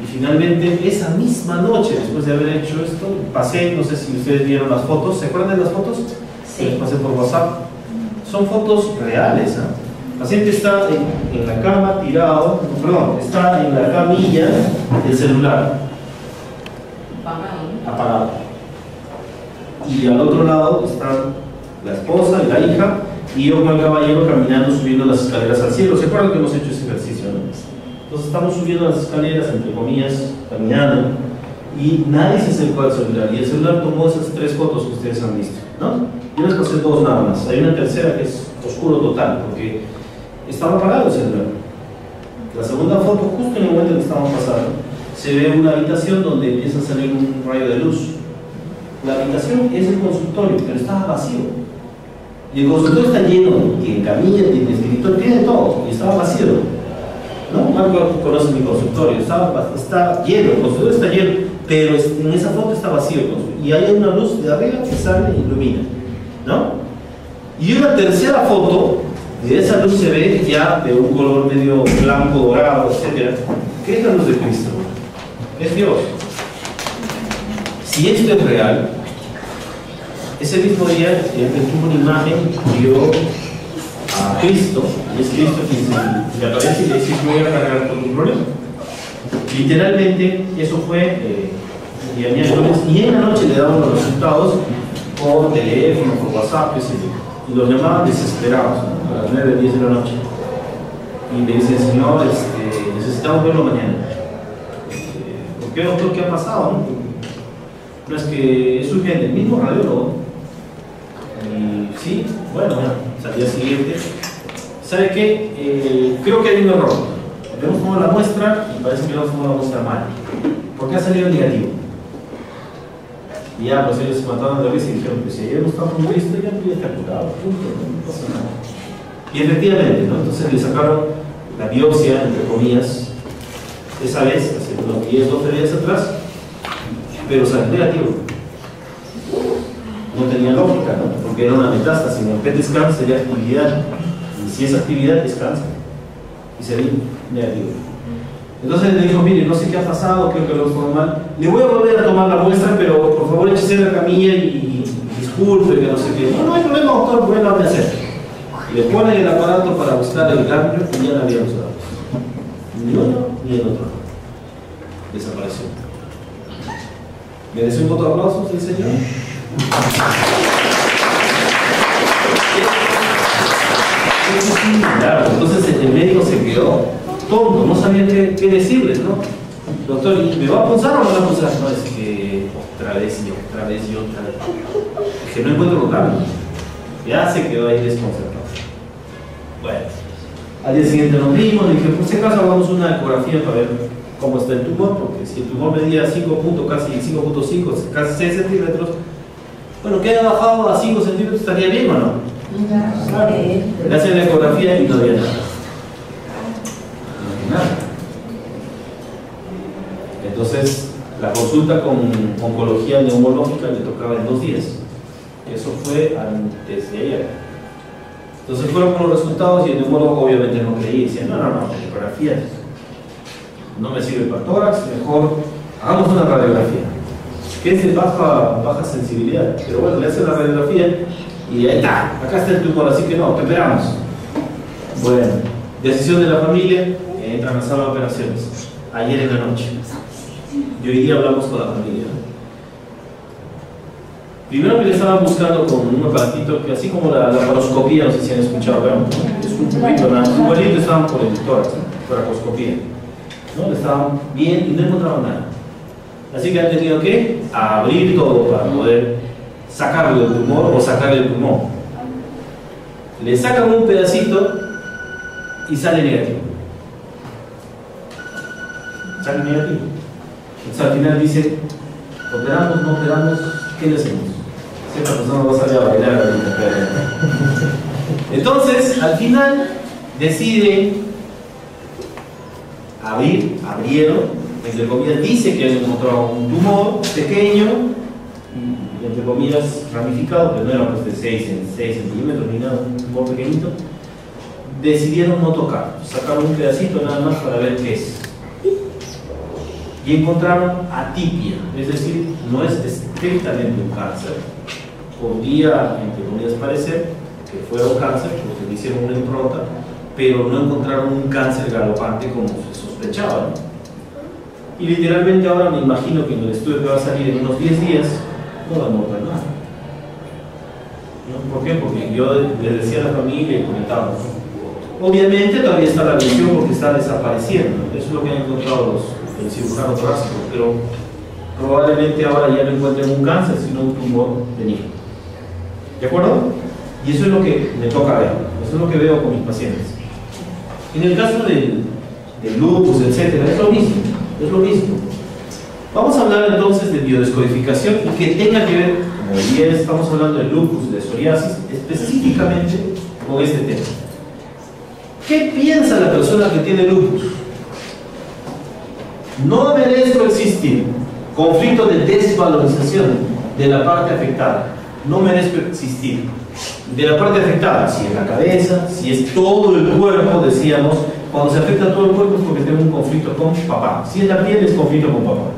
Y finalmente, esa misma noche, después de haber hecho esto, pasé, no sé si ustedes vieron las fotos, ¿se acuerdan de las fotos? Sí. Les pasé por WhatsApp. Son fotos reales, ¿eh? El paciente está en la cama tirado, está en la camilla del celular, apagado. Y al otro lado están la esposa y la hija, y yo con el caballero caminando, subiendo las escaleras al cielo. ¿Se acuerdan que hemos hecho ese ejercicio, no? Entonces estamos subiendo las escaleras, entre comillas, caminando, y nadie se acercó al celular, y el celular tomó esas 3 fotos que ustedes han visto, ¿no? Yo les pasé 2 nada más. Hay una tercera que es oscuro total, porque estaba apagado el celular. La segunda foto, justo en el momento en que estábamos pasando, se ve una habitación donde empieza a salir un rayo de luz. La habitación es el consultorio, pero estaba vacío. Y el consultorio está lleno, tiene camilla, tiene escritorio, tiene todo, y estaba vacío. ¿No? Marco conoce mi consultorio, está lleno, el consultorio está lleno, pero en esa foto está vacío el consultorio. Y hay una luz de arriba que sale y ilumina, ¿no? Y una tercera foto, de esa luz se ve ya de un color medio blanco, dorado, etc. ¿Qué es la luz de Cristo? Es Dios. Si esto es real, ese mismo día el que tuvo una imagen vio a Cristo, y es Cristo quien le aparece y le dice: voy a cargar con tu problema. Literalmente, eso fue el día miércoles, y en la noche le daban los resultados por teléfono, por WhatsApp, etc. Y los llamaban desesperados, ¿no? A las 9, 10 de la noche. Y le dicen: Señor, necesitamos verlo mañana. ¿Por qué, doctor? ¿Qué ha pasado? No es que es urgente, el mismo radiólogo. Y sí, bueno, al día siguiente, ¿sabe qué? Creo que hay un error. Hemos tomado la muestra y parece que hemos tomado la muestra mal. ¿Por qué ha salido negativo? Y ya, pues ellos se mataron de risa y dijeron: pues si ayer no estaba muy listo, ya está curado, punto, no pasa nada. Y efectivamente, ¿no? Entonces le sacaron la biopsia, entre comillas, esa vez, hace unos 10, 12 días atrás, pero salió negativo. No tenía lógica, ¿no? Porque era una metástasis. En el PET scan sería actividad, y si es actividad, es cáncer, y sería negativo. Entonces le dijo: mire, no sé qué ha pasado, creo que lo tomó mal, le voy a volver a tomar la muestra, pero por favor échese en la camilla y disculpe, que no sé qué. No, no hay problema, doctor, bueno, lo voy a hacer. Y le ponen el aparato para buscar el ganglio y ya no había usado. Ni uno ni el otro. Desapareció. ¿Me deseo un voto de aplausos el señor? Claro, entonces el médico se quedó tonto, no sabía qué decirles, ¿no? Doctor, ¿me va a punzar o no me va a punzar? No, es que otra vez. Es que no encuentro los cambios. Ya se quedó ahí desconcertado. Bueno, al día siguiente nos vimos, le dije: por si acaso hagamos una ecografía para ver cómo está el tumor, porque si el tumor medía 5.5, casi 6 centímetros, bueno, que haya bajado a 5 centímetros estaría bien o no. Claro. Le hacen la ecografía y no había nada. Entonces, la consulta con oncología neumológica le tocaba en 2 días. Eso fue antes de ayer. Entonces fueron con los resultados y el neumólogo obviamente no creía y decía: no, la ecografía no me sirve para tórax, mejor hagamos una radiografía, que es de baja sensibilidad. Pero bueno, le hacen la radiografía y ahí está, acá está el tumor, así que no, te esperamos. Bueno, decisión de la familia, entran a la sala de operaciones ayer en la noche, y hoy día hablamos con la familia. Primero que le estaban buscando con un aparatito que, así como la laparoscopía, no sé si han escuchado, pero es un tubito, un bolito, estaban por el tórax, toracoscopía, ¿no? Le estaban bien y no encontraban nada. Así que han tenido que abrir todo para poder sacarlo del tumor o sacarle el pulmón. Le sacan un pedacito y sale negativo. Sale negativo. Entonces al final dice: operamos, no operamos, ¿qué le hacemos? Esta persona va a salir a bailar ahorita. Entonces, al final, deciden abrieron, entre comillas, dice que han encontrado un tumor pequeño, entre comillas, ramificado, pero no era pues de 6 centímetros ni nada, un tumor pequeñito. Decidieron no tocar, sacaron un pedacito nada más para ver qué es. Y encontraron atipia, es decir, no es estrictamente un cáncer. Podía, entre comillas, parecer que fuera un cáncer, porque le hicieron una impronta, pero no encontraron un cáncer galopante como se sospechaba, ¿no? Y literalmente ahora me imagino que en el estudio que va a salir en unos 10 días no va a encontrar nada, ¿no? ¿Por qué? Porque yo les decía a la familia y comentábamos, obviamente todavía está la lesión porque está desapareciendo, eso es lo que han encontrado el cirujano torácico, pero probablemente ahora ya no encuentren un cáncer, sino un tumor benigno. ¿De acuerdo? Y eso es lo que me toca ver, eso es lo que veo con mis pacientes. En el caso del lupus, etcétera, es lo mismo, es lo mismo. Vamos a hablar entonces de biodescodificación y que tenga que ver, como hoy día estamos hablando de lupus, de psoriasis, específicamente con este tema. ¿Qué piensa la persona que tiene lupus? No merezco existir. Conflicto de desvalorización de la parte afectada. No merezco existir. De la parte afectada, si es la cabeza, si es todo el cuerpo, decíamos, cuando se afecta todo el cuerpo es porque tengo un conflicto con papá. Si es la piel, es conflicto con papá.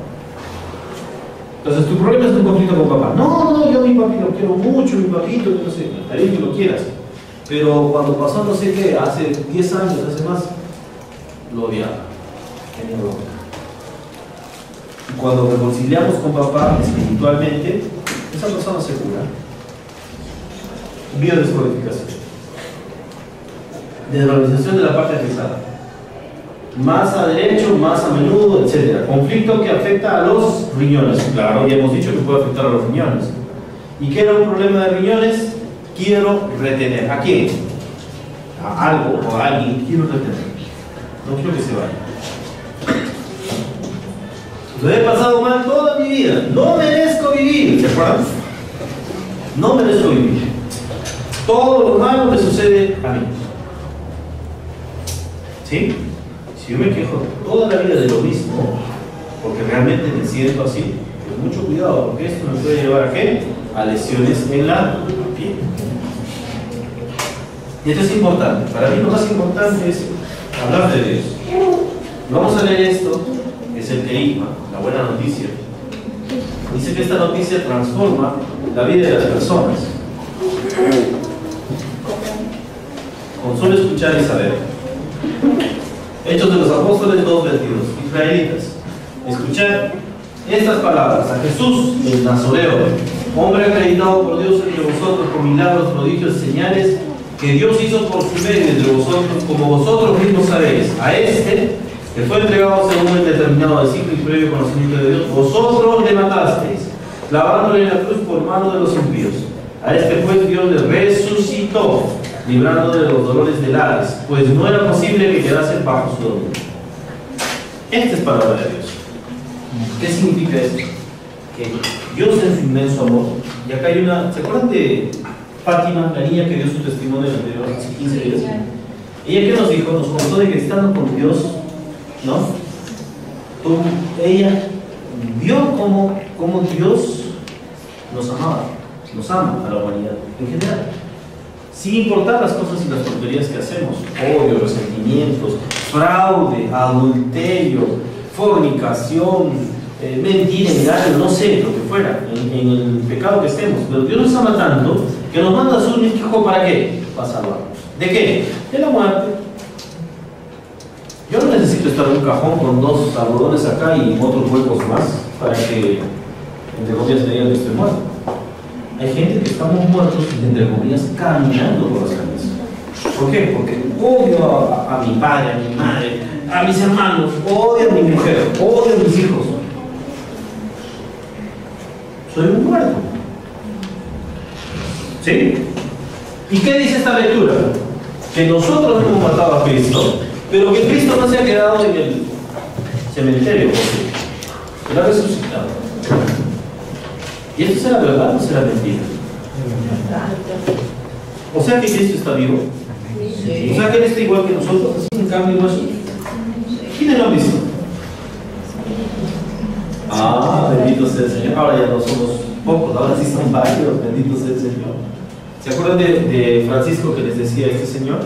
Entonces, tu problema es un conflicto con papá. No, yo a mi papi lo quiero mucho, mi papito, yo no sé, el que lo quieras. Pero cuando pasó, no sé qué, hace 10 años, hace más, lo odiaba. Tenía bronca. Y cuando reconciliamos con papá espiritualmente, esa persona se cura. Biodescodificación. Desvalorización de la parte afectada. Más a derecho, más a menudo, etc. Conflicto que afecta a los riñones. Claro, ya hemos dicho que puede afectar a los riñones. ¿Y qué era un problema de riñones? Quiero retener. ¿A quién? A algo o a alguien. Quiero retener. No quiero que se vaya. Lo he pasado mal toda mi vida. No merezco vivir. ¿Se acuerdan? No merezco vivir. Todo lo malo me sucede a mí. ¿Sí? Si yo me quejo toda la vida de lo mismo, porque realmente me siento así, con mucho cuidado, porque esto me puede llevar a ¿qué? A lesiones en la piel. Y esto es importante. Para mí lo más importante es hablar de Dios. Vamos a leer esto, que es el querigma, la buena noticia. Dice que esta noticia transforma la vida de las personas. Con solo escuchar y saber. Hechos de los Apóstoles 2:22. Israelitas, escuchad estas palabras. A Jesús, el Nazoreo, hombre acreditado por Dios entre vosotros con milagros, prodigios, señales que Dios hizo por su medio entre vosotros, como vosotros mismos sabéis. A este, que fue entregado según el determinado designio y previo conocimiento de Dios, vosotros le matasteis, clavándole en la cruz por mano de los impíos. A este pues Dios le resucitó, librando de los dolores del Hades, pues no era posible que quedase bajo su dominio. Esta es palabra de Dios. ¿Qué significa esto? Que Dios en su inmenso amor, y acá hay una, ¿se acuerdan de Fátima, la niña que dio su testimonio hace 15 días? Ella que nos dijo, nos contó de que estando con Dios, ¿no? Ella vio cómo Dios nos amaba, nos ama a la humanidad en general. Sin importar las cosas y las tonterías que hacemos, odio, resentimientos, fraude, adulterio, fornicación, mentira, engaño, no sé, lo que fuera, en el pecado que estemos. Pero Dios nos ama tanto que nos manda a su único hijo, ¿para qué? Para salvarnos. ¿De qué? De la muerte. Yo no necesito estar en un cajón con 2 algodones acá y otros huecos más para que, entre comillas, me digan que estoy muerto. Hay gente que estamos muertos, entre comillas, caminando por las calles. ¿Por qué? Porque odio a mi padre, a mi madre, a mis hermanos, odio a mi mujer, odio a mis hijos. Soy un muerto. ¿Sí? ¿Y qué dice esta lectura? Que nosotros hemos matado a Cristo, pero que Cristo no se ha quedado en el cementerio, porque Él ha resucitado. ¿Y esto será verdad o será mentira? O sea que Cristo está vivo. Sí. O sea que Él está igual que nosotros, así en carne y hueso. ¿Quiénes lo han visto? Ah, bendito sea el Señor. Ahora ya no somos pocos, ahora sí son varios. Bendito sea el Señor. ¿Se acuerdan de Francisco que les decía este señor?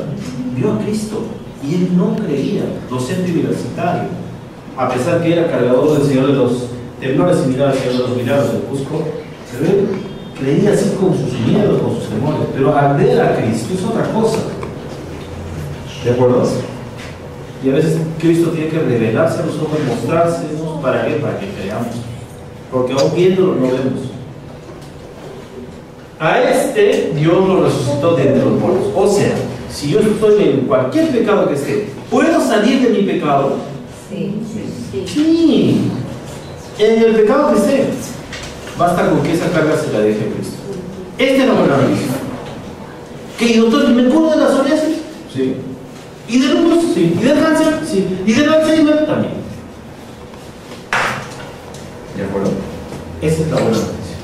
Vio a Cristo y él no creía, docente universitario, a pesar que era cargador del Señor de los temblores similares al Señor de los milagros del Cusco, pero él creía así con sus miedos, con sus temores, pero al ver a Cristo es otra cosa. ¿De acuerdo? Y a veces Cristo tiene que revelarse a nosotros, mostrársenos, ¿para qué? Para que creamos, porque aún viéndolo no vemos. A este Dios lo resucitó de entre los muertos. O sea, si yo estoy en cualquier pecado que esté, ¿puedo salir de mi pecado? Sí. Sí. En el pecado que esté, basta con que esa carga se la deje a Cristo. Este no fue la religión. ¿Que doctor, me curo de la psoriasis? Sí. ¿Y del lupus? Sí. ¿Y del cáncer? Sí. ¿Y del Alzheimer? También. ¿De acuerdo? Esa es la buena noticia.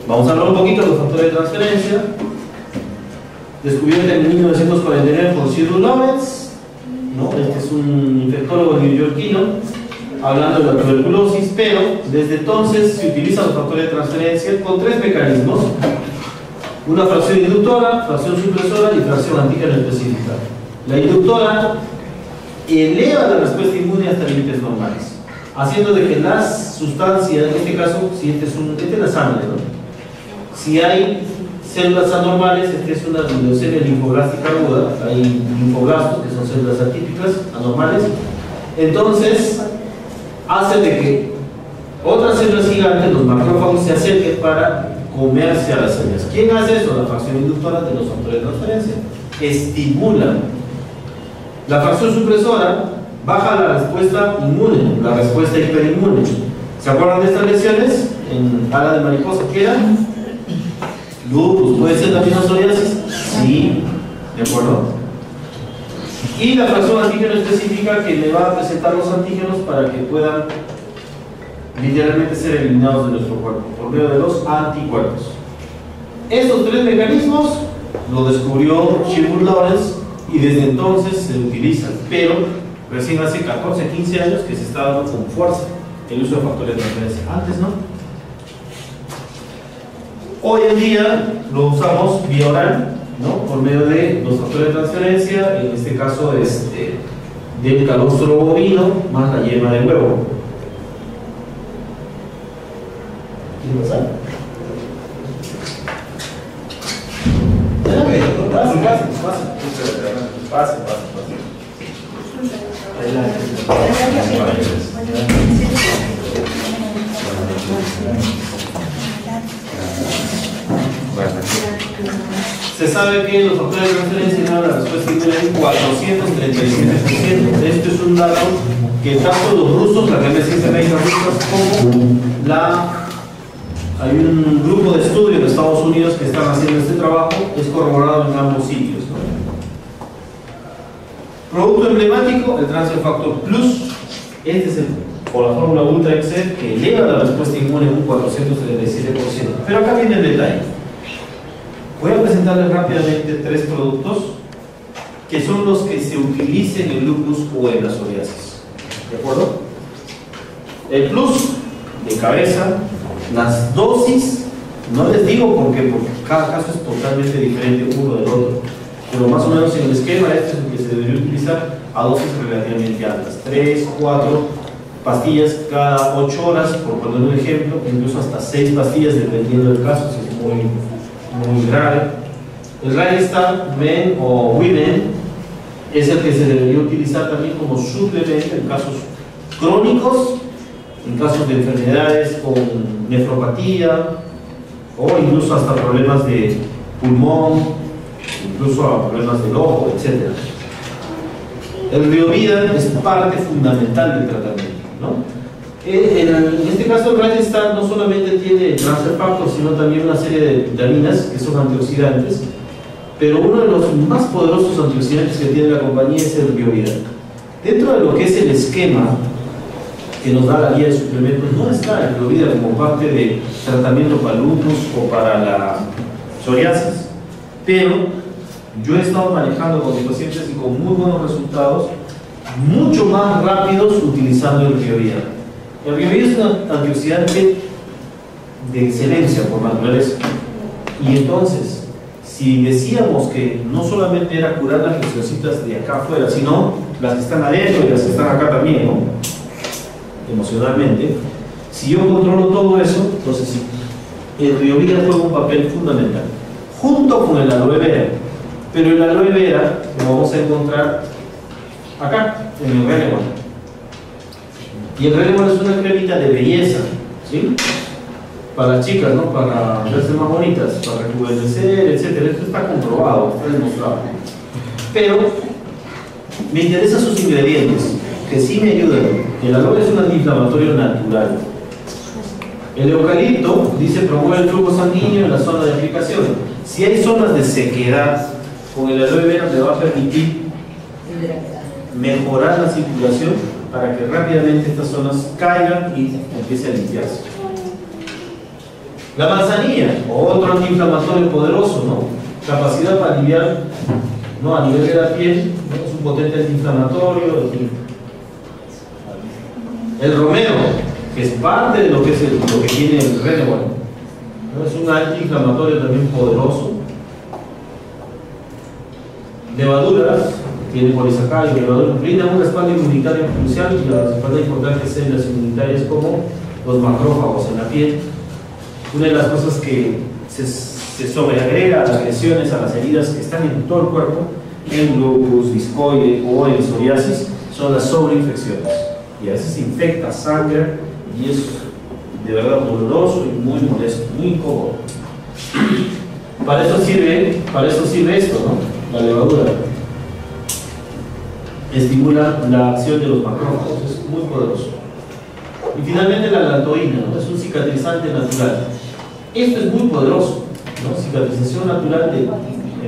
Vamos a hablar un poquito de los factores de transferencia. Descubierto en 1949 por Cyril Lawrence, ¿no? Este es un infectólogo neoyorquino, hablando de la tuberculosis, pero desde entonces se utilizan los factores de transferencia con tres mecanismos: una fracción inductora, fracción supresora y fracción antígeno específica. La inductora eleva la respuesta inmune hasta límites normales, haciendo de que las sustancias, en este caso, si este es la sangre, ¿no? Si hay células anormales, esta es una leucemia linfoblástica aguda, hay linfoblastos, que son células atípicas, anormales, entonces hace de que otras células gigantes, los macrófagos, se acerquen para comerse a las células. ¿Quién hace eso? La fracción inductora de los factores de transferencia. Estimulan. La fracción supresora baja la respuesta inmune, la respuesta hiperinmune. ¿Se acuerdan de estas lesiones en ala de mariposa? ¿Qué eran? Lupus. ¿Puede ser también psoriasis? Sí. ¿De acuerdo? Y la fracción antígeno específica, que le va a presentar los antígenos para que puedan literalmente ser eliminados de nuestro cuerpo por medio de los anticuerpos. Estos tres mecanismos lo descubrió Cyril Lawrence y desde entonces se utilizan, pero recién hace 14, 15 años que se está dando con fuerza el uso de factores de transferencia. Antes no. Hoy en día lo usamos vía oral, ¿no? Por medio de los factores de transferencia, en este caso del calostro bovino más la yema del huevo. ¿Quién pasar? Pase. Se sabe que los factores de transferencia dan la respuesta inmune en 437%. Esto es un dato que tanto los rusos, la Academia de Ciencias Médicas rusas, como hay un grupo de estudio en Estados Unidos que están haciendo este trabajo, es corroborado en ambos sitios, ¿no? Producto emblemático, el Transfer Factor Plus. Este es por la fórmula Ultra Excel, que eleva la respuesta inmune en un 437%. Pero acá viene el detalle. Voy a presentarles rápidamente tres productos que son los que se utilicen en lupus o en la psoriasis. ¿De acuerdo? El plus de cabeza, las dosis, no les digo por qué, porque cada caso es totalmente diferente uno del otro, pero más o menos en el esquema este es el que se debería utilizar a dosis relativamente altas: 3, 4 pastillas cada 8 horas, por poner un ejemplo, incluso hasta 6 pastillas dependiendo del caso, si es muy grave. El Ragystar Men o Women es el que se debería utilizar también como suplemento en casos crónicos, en casos de enfermedades con nefropatía o incluso hasta problemas de pulmón, incluso a problemas del ojo, etc. El Riovidan es parte fundamental del tratamiento, ¿no? En este caso el Ragystar no solamente tiene transfer factor, sino también una serie de vitaminas que son antioxidantes, pero uno de los más poderosos antioxidantes que tiene la compañía es el Riovidan. Dentro de lo que es el esquema que nos da la guía de suplementos, no está el Riovidan como parte de tratamiento para lupus o para la psoriasis, pero yo he estado manejando con mis pacientes y con muy buenos resultados, mucho más rápidos utilizando el Riovidan. El Riovidan es un antioxidante de excelencia por naturaleza, y entonces si decíamos que no solamente era curar las lesioncitas de acá afuera, sino las que están adentro y las que están acá también, ¿no? Emocionalmente, si yo controlo todo eso, entonces sí, el Riovidan juega un papel fundamental junto con el aloe vera. Pero el aloe vera lo vamos a encontrar acá, en el Relevant. Y el Relevant es una cremita de belleza, ¿sí? Para las chicas, ¿no? Para verse más bonitas, para rejuvenecer, etc. Esto está comprobado, está demostrado. Pero me interesan sus ingredientes. que sí me ayudan. El aloe es un antiinflamatorio natural. El eucalipto, dice, promueve el flujo sanguíneo en la zona de aplicación. Si hay zonas de sequedad, con el aloe vera te va a permitir mejorar la circulación para que rápidamente estas zonas caigan y empiece a limpiarse. La manzanilla, otro antiinflamatorio poderoso, ¿no? Capacidad para aliviar, ¿no? A nivel de la piel, ¿no? Es un potente antiinflamatorio. El romero, que es parte de lo que tiene el Renewal, ¿no? Es un antiinflamatorio también poderoso. Levaduras, tiene polisacáridos, levaduras, brindan un respaldo inmunitario crucial y las respalda importantes células inmunitarias como los macrófagos en la piel. Una de las cosas que se sobreagrega a las lesiones, a las heridas que están en todo el cuerpo, en lupus, discoide o en psoriasis, son las sobreinfecciones. Y a veces se infecta, sangra y es de verdad doloroso y muy molesto, muy incómodo. Para eso sirve esto, ¿no? La levadura estimula la acción de los macrófagos, es muy poderoso. Y finalmente la lantoína, ¿no? Es un cicatrizante natural. Esto es muy poderoso, ¿no? Cicatrización natural de,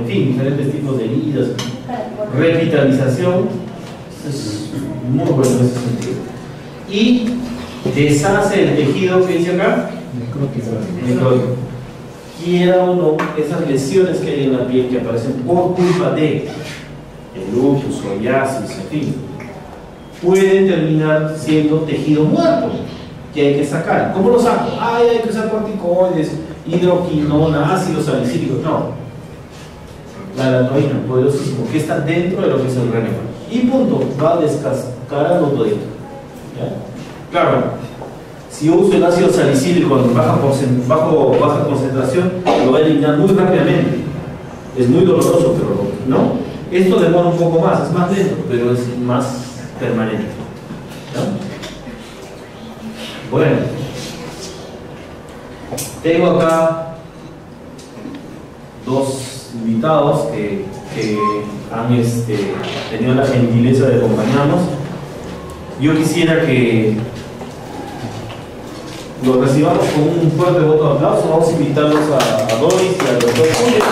en fin, diferentes tipos de heridas, revitalización, es muy bueno en ese sentido. Y deshace el tejido que dice acá, necrótico. Quiera o no, esas lesiones que hay en la piel que aparecen por culpa de el lupus, psoriasis, en fin, pueden terminar siendo tejido muerto que hay que sacar. ¿Cómo lo saco? Hay que usar corticoides, hidroquinona, ácido salicílico. No. La lantoína, poderosísimo, que está dentro de lo que es el Renewal. Y punto, va descascarando todo esto. Claro, si yo uso el ácido salicílico en baja concentración, lo va a eliminar muy rápidamente. Es muy doloroso, pero no. Esto demora un poco más, es más lento, pero es más permanente. ¿No? Bueno, tengo acá dos invitados que han tenido la gentileza de acompañarnos. Yo quisiera que los recibamos con un fuerte voto de aplauso. Vamos a invitarlos a Doris y al doctor Julio.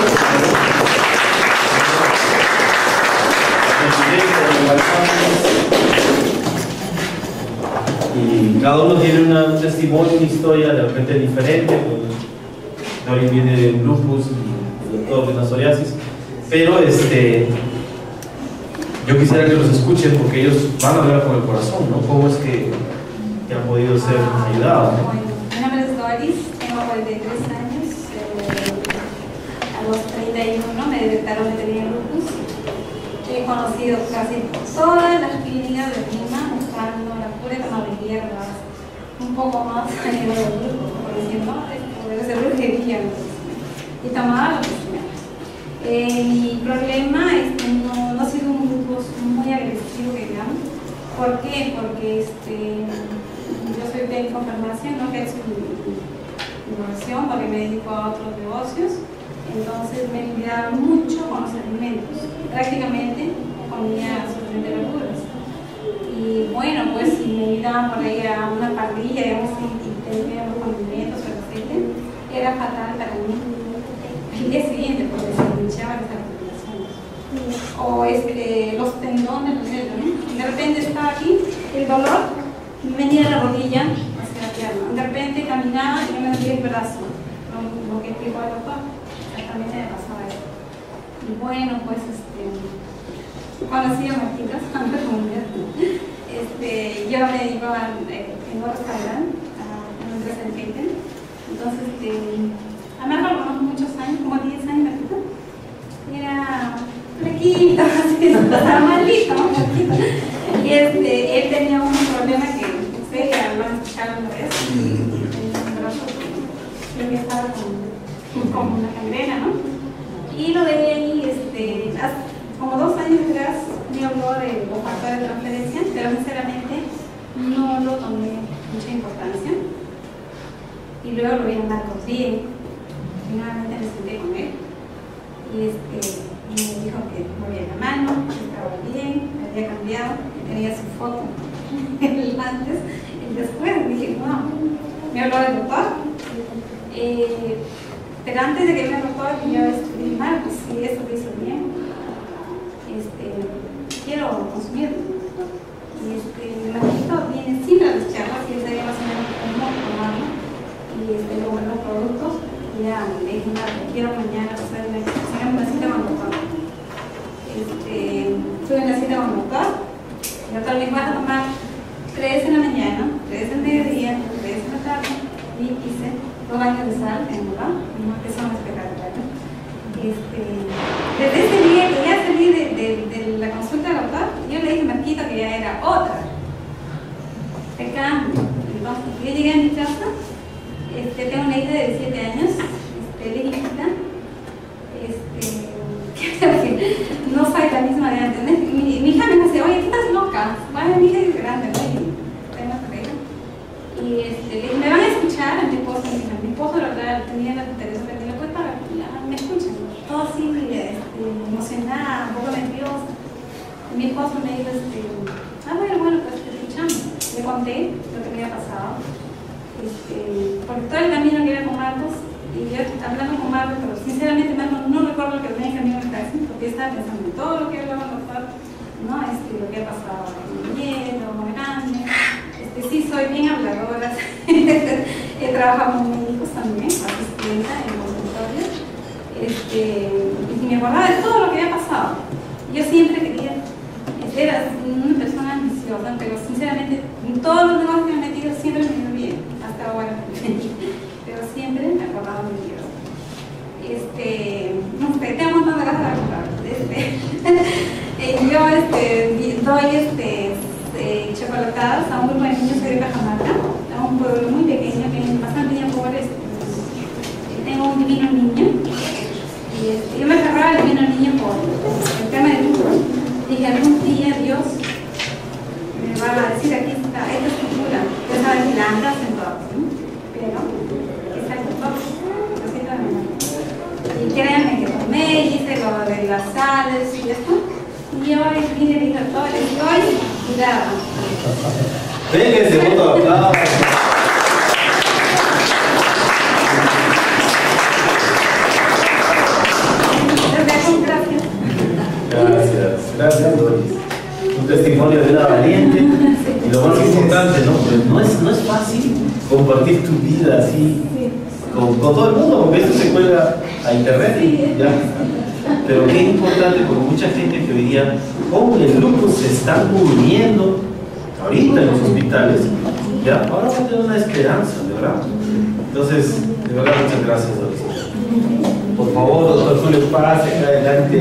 Y cada uno tiene un testimonio, una historia de repente diferente. Doris viene de lupus y el doctor de la psoriasis. Pero yo quisiera que los escuchen porque ellos van a hablar con el corazón, ¿no? ¿Cómo es que han podido ser ayudados? Mi nombre es Doris, tengo 43 años. A los 31 me detectaron que tenía lupus. He conocido casi todas las clínicas de Lima buscando la cura con la hierba, un poco más a nivel del lupus, por decir, no, debe ser brujería. Y tomaba lo que sea. Mi problema es que no ha sido un lupus muy agresivo, digamos. ¿Por qué? Porque yo soy técnico en farmacia, ¿no? Que es mi profesión, porque me dedico a otros negocios. Entonces me lidiaba mucho con los alimentos. Prácticamente comía solamente verduras. Y bueno, pues si me invitaban por ahí a una parrilla, digamos, y tenía los condimentos o el aceite, era fatal para mí. El día siguiente, porque se me hinchaban las articulaciones. O los tendones, ¿no? De repente estaba aquí el dolor, me venía la rodilla hacia la pierna. De repente caminaba y me dolía el brazo, lo que explicó el doctor. También me pasaba eso. Y bueno, pues conocí a Marquitas, antes de mundial. Yo me dedico a un restaurante, a una empresa de catering. Entonces, a Marco lo conozco muchos años, como 10 años, Marquita. Era flequito, así, estaba malito, Marquita. Y él tenía un problema que ustedes ya lo han escuchado una vez. Creo que estaba como una gangrena, ¿no? Y lo dejé ahí, hace como 2 años atrás me habló de los factores de transferencia, pero sinceramente no lo tomé mucha importancia. Y luego lo vi andar con bien, finalmente me senté con él. Y y me dijo que movía la mano, que estaba bien, que había cambiado, que tenía su foto el antes y después. Dije, wow, me habló del doctor. Pero antes de que me habló, yo dije, Marcos, si esto lo hizo bien, quiero consumirlo. Marquito viene sin las charlas y él sabía más o menos cómo tomarlo y luego los productos. Y ya le dije, quiero mañana hacerme una cita con el doctor. Tuve una cita con el doctor. El doctor me dijo, vas a tomar 3 en la mañana, 3 en mediodía, 3 en la tarde, y hice 2 baños de sal en lugar, que son espectaculares. Desde ese día que ya salí de la consulta del doctor, yo le dije a Marquito que ya era otra. De cambio. Entonces, yo llegué a mi casa, tengo una hija de 17 años, legítima, creo que no soy la misma de antes. Mi hija me dice, oye, ¿qué estás loca? Bueno, mi hija es grande, ¿no? Y le dije, ¿me van a escuchar? A mi esposo, mi esposo la verdad tenía la interés de la puerta, me escuchan, todo así, emocionada, un poco nerviosa. Y mi esposo me dijo, bueno, pues te escuchamos. Le conté lo que me había pasado, porque todo el camino que iba con Marcos, y yo hablando con Marcos, pero sinceramente no recuerdo lo que venía en camino a casa, porque estaba pensando en todo lo que hablaba con doctor, ¿no? Lo que ha pasado en el miedo, muy grande. Sí, soy bien habladora. He trabajado con médicos también, asistenta en consultorios. Y me acordaba de todo lo que había pasado. Yo siempre quería ser una persona ambiciosa, pero sinceramente, en todos los negocios que me he metido siempre me he ido bien, hasta ahora. Pero siempre me acordaba de Dios. No sé, tengo un montón de cosas para contar. Yo doy chocolatadas a un grupo de niños de Cajamarca, a un pueblo muy pequeño que es bastante pobre. Tengo un divino niño y yo me agarraba al divino niño por el tema del fútbol. Dije, algún día Dios me va a decir, aquí está, esta es tu cura. Ya sabes, si la andas en todo, ¿sí? Pero está el doctor, lo siento de verdad. Y créanme que tomé, hice lo de las sales y esto. Y hoy vine a mi doctor y hoy, cuidado. Venga ese voto de aplauso. Gracias, Doris. Un testimonio de una valiente y lo más importante, ¿no? Pues no es fácil compartir tu vida así con todo el mundo, porque esto se cuelga a internet y ya. Pero qué importante, porque mucha gente que hoy día, como el lupus se están muriendo ahorita en los hospitales, ya, ahora va a tener una esperanza, ¿verdad? Entonces, de verdad, muchas gracias, Doris. Por favor, doctor Julio, pase acá adelante,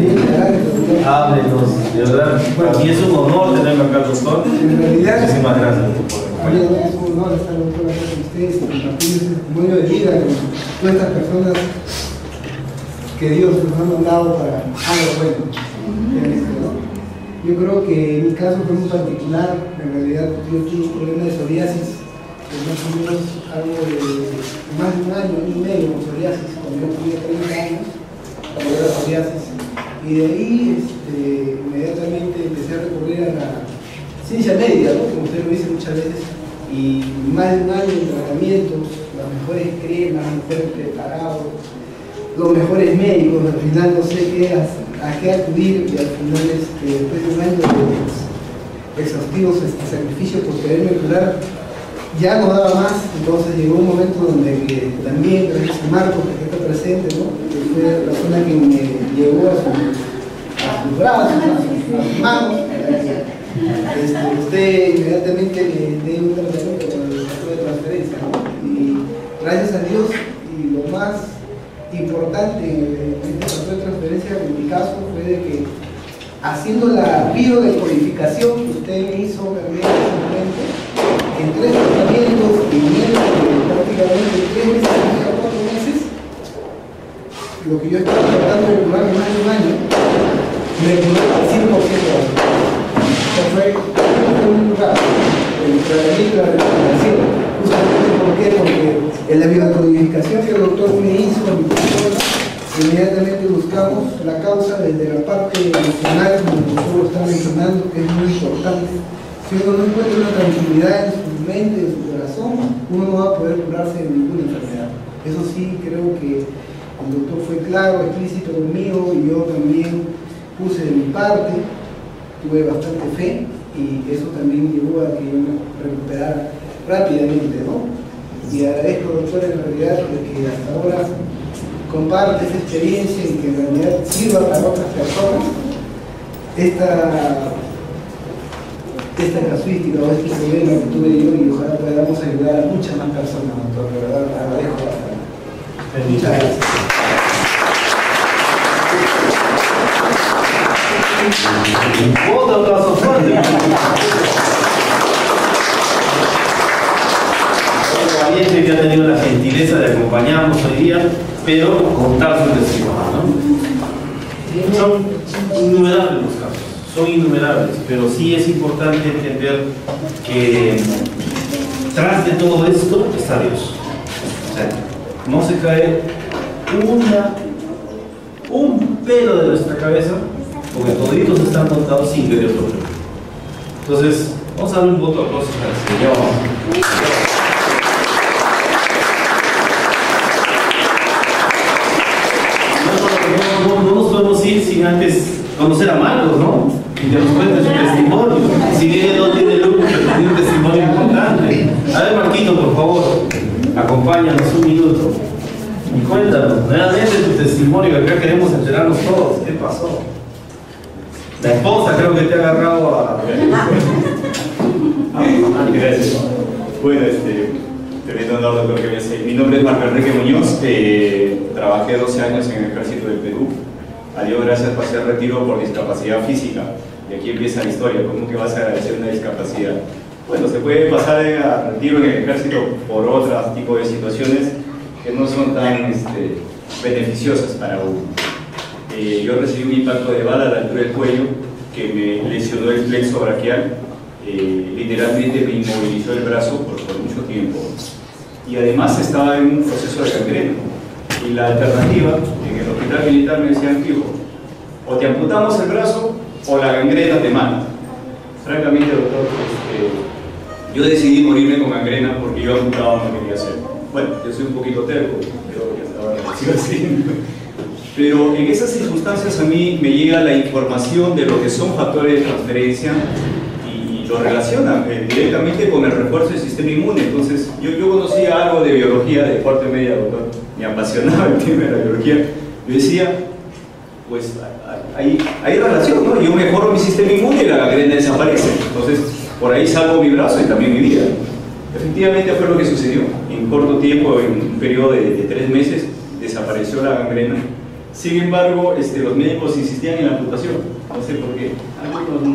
háblenos, de verdad. Para mí es un honor tenerlo acá, doctor. En realidad, muchísimas gracias, doctor. Es un honor estar con todas ustedes y compartir ese testimonio de vida con todas estas personas que Dios nos ha mandado para algo bueno. Yo creo que en mi caso fue muy particular. En realidad, yo tuve un problema de psoriasis, que más o menos algo de más de un año y medio con psoriasis, cuando yo tenía 30 años, cuando era psoriasis. Y de ahí inmediatamente empecé a recurrir a la ciencia médica, ¿no? Como usted lo dice muchas veces, y más de un año de tratamientos, las mejores cremas, los mejores preparados, los mejores médicos. Al final no sé a qué acudir, y al final después de un año de exhaustivos sacrificios por quererme curar, ya no daba más. Entonces llegó un momento donde también, gracias a Marcos, que está presente, ¿no? Que fue la persona que me llevó a sus brazos, a sus manos. Usted inmediatamente me dio un tratamiento con el patrón de transferencia, ¿no? Y gracias a Dios, y lo más importante en este patrón de transferencia en mi caso fue de que, haciendo la biodecodificación que usted me hizo recientemente, en 3 tratamientos y prácticamente 3 meses, 4 meses, lo que yo estaba tratando de curar más de un año, me curó al 100%. Fue un lugar, el tratamiento y la recuperación. Justamente, ¿por qué? Porque en la biodecodificación que el doctor me hizo, Inmediatamente buscamos la causa desde la parte emocional, como el profesor está mencionando, que es muy importante. Si uno no encuentra una tranquilidad en su mente, en su corazón, uno no va a poder curarse de ninguna enfermedad. Eso sí, creo que el doctor fue claro, explícito conmigo, y yo también puse de mi parte, tuve bastante fe, y eso también llevó a que yo me recuperara rápidamente, ¿no? Y agradezco, doctor, en realidad, que hasta ahora comparte esa experiencia y que en realidad sirva para otras personas esta casuística o este problema que tuve yo, y ojalá podamos ayudar a muchas más personas, doctor. De verdad, agradezco bastante. Muchas gracias. Otro aplauso fuerte. Otro valiente que ha tenido la gentileza de acompañarnos hoy día, pero contar su testimonio, ¿no? Son innumerables los casos, son innumerables, pero sí es importante entender que tras de todo esto está Dios. O sea, no se cae un pelo de nuestra cabeza, porque toditos están contados sin que Dios lo vea. Entonces, vamos a darle un voto de aplauso para el Señor. No nos podemos ir sin antes conocer a Marcos, ¿no? Y que nos cuente su testimonio. Si bien no tiene luz, pero tiene un testimonio importante. A ver, Marquito, por favor, acompáñanos un minuto. Y cuéntanos, nuevamente tu testimonio, que acá queremos enterarnos todos. ¿Qué pasó? La esposa creo que te ha agarrado a... Gracias. Bueno, tremendo honor, doctor, que me hace. Mi nombre es Marco Enrique Muñoz, trabajé 12 años en el Ejército del Perú. A Dios gracias, pasé el retiro por discapacidad física. Y aquí empieza la historia, ¿cómo que vas a agradecer una discapacidad? Bueno, se puede pasar a retiro en el Ejército por otro tipo de situaciones que no son tan beneficiosas para uno. Yo recibí un impacto de bala a la altura del cuello que me lesionó el plexo braquial, literalmente me inmovilizó el brazo por mucho tiempo, y además estaba en un proceso de gangrena. Y la alternativa, en el hospital militar me decían, hijo, o te amputamos el brazo o la gangrena te mata. Francamente, doctor, yo decidí morirme con gangrena porque yo amputado no quería hacer. Bueno, yo soy un poquito terco, creo que hasta ahora sigo haciendo. Pero en esas circunstancias a mí me llega la información de lo que son factores de transferencia y lo relacionan directamente con el refuerzo del sistema inmune. Entonces, yo conocía algo de biología de cuarto y media, doctor, me apasionaba el tema de la biología. Yo decía, pues hay relación, ¿no? Yo mejoro mi sistema inmune y la gangrena desaparece. Entonces, por ahí salvo mi brazo y también mi vida. Efectivamente fue lo que sucedió. En corto tiempo, en un periodo de 3 meses, desapareció la gangrena. Sin embargo, los médicos insistían en la amputación. No sé por qué. Algunos no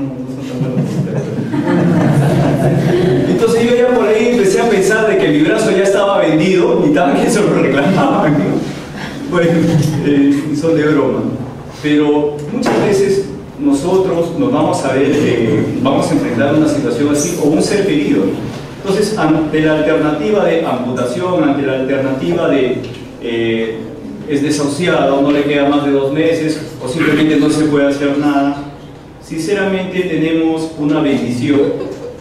son tan buenos. Entonces yo ya por ahí empecé a pensar de que mi brazo ya estaba vendido y también eso lo reclamaban. Bueno, son de broma. Pero muchas veces nosotros nos vamos a ver, vamos a enfrentar una situación así o un ser querido. Entonces, ante la alternativa de amputación, ante la alternativa de es desahuciado, no le queda más de 2 meses o simplemente no se puede hacer nada, sinceramente tenemos una bendición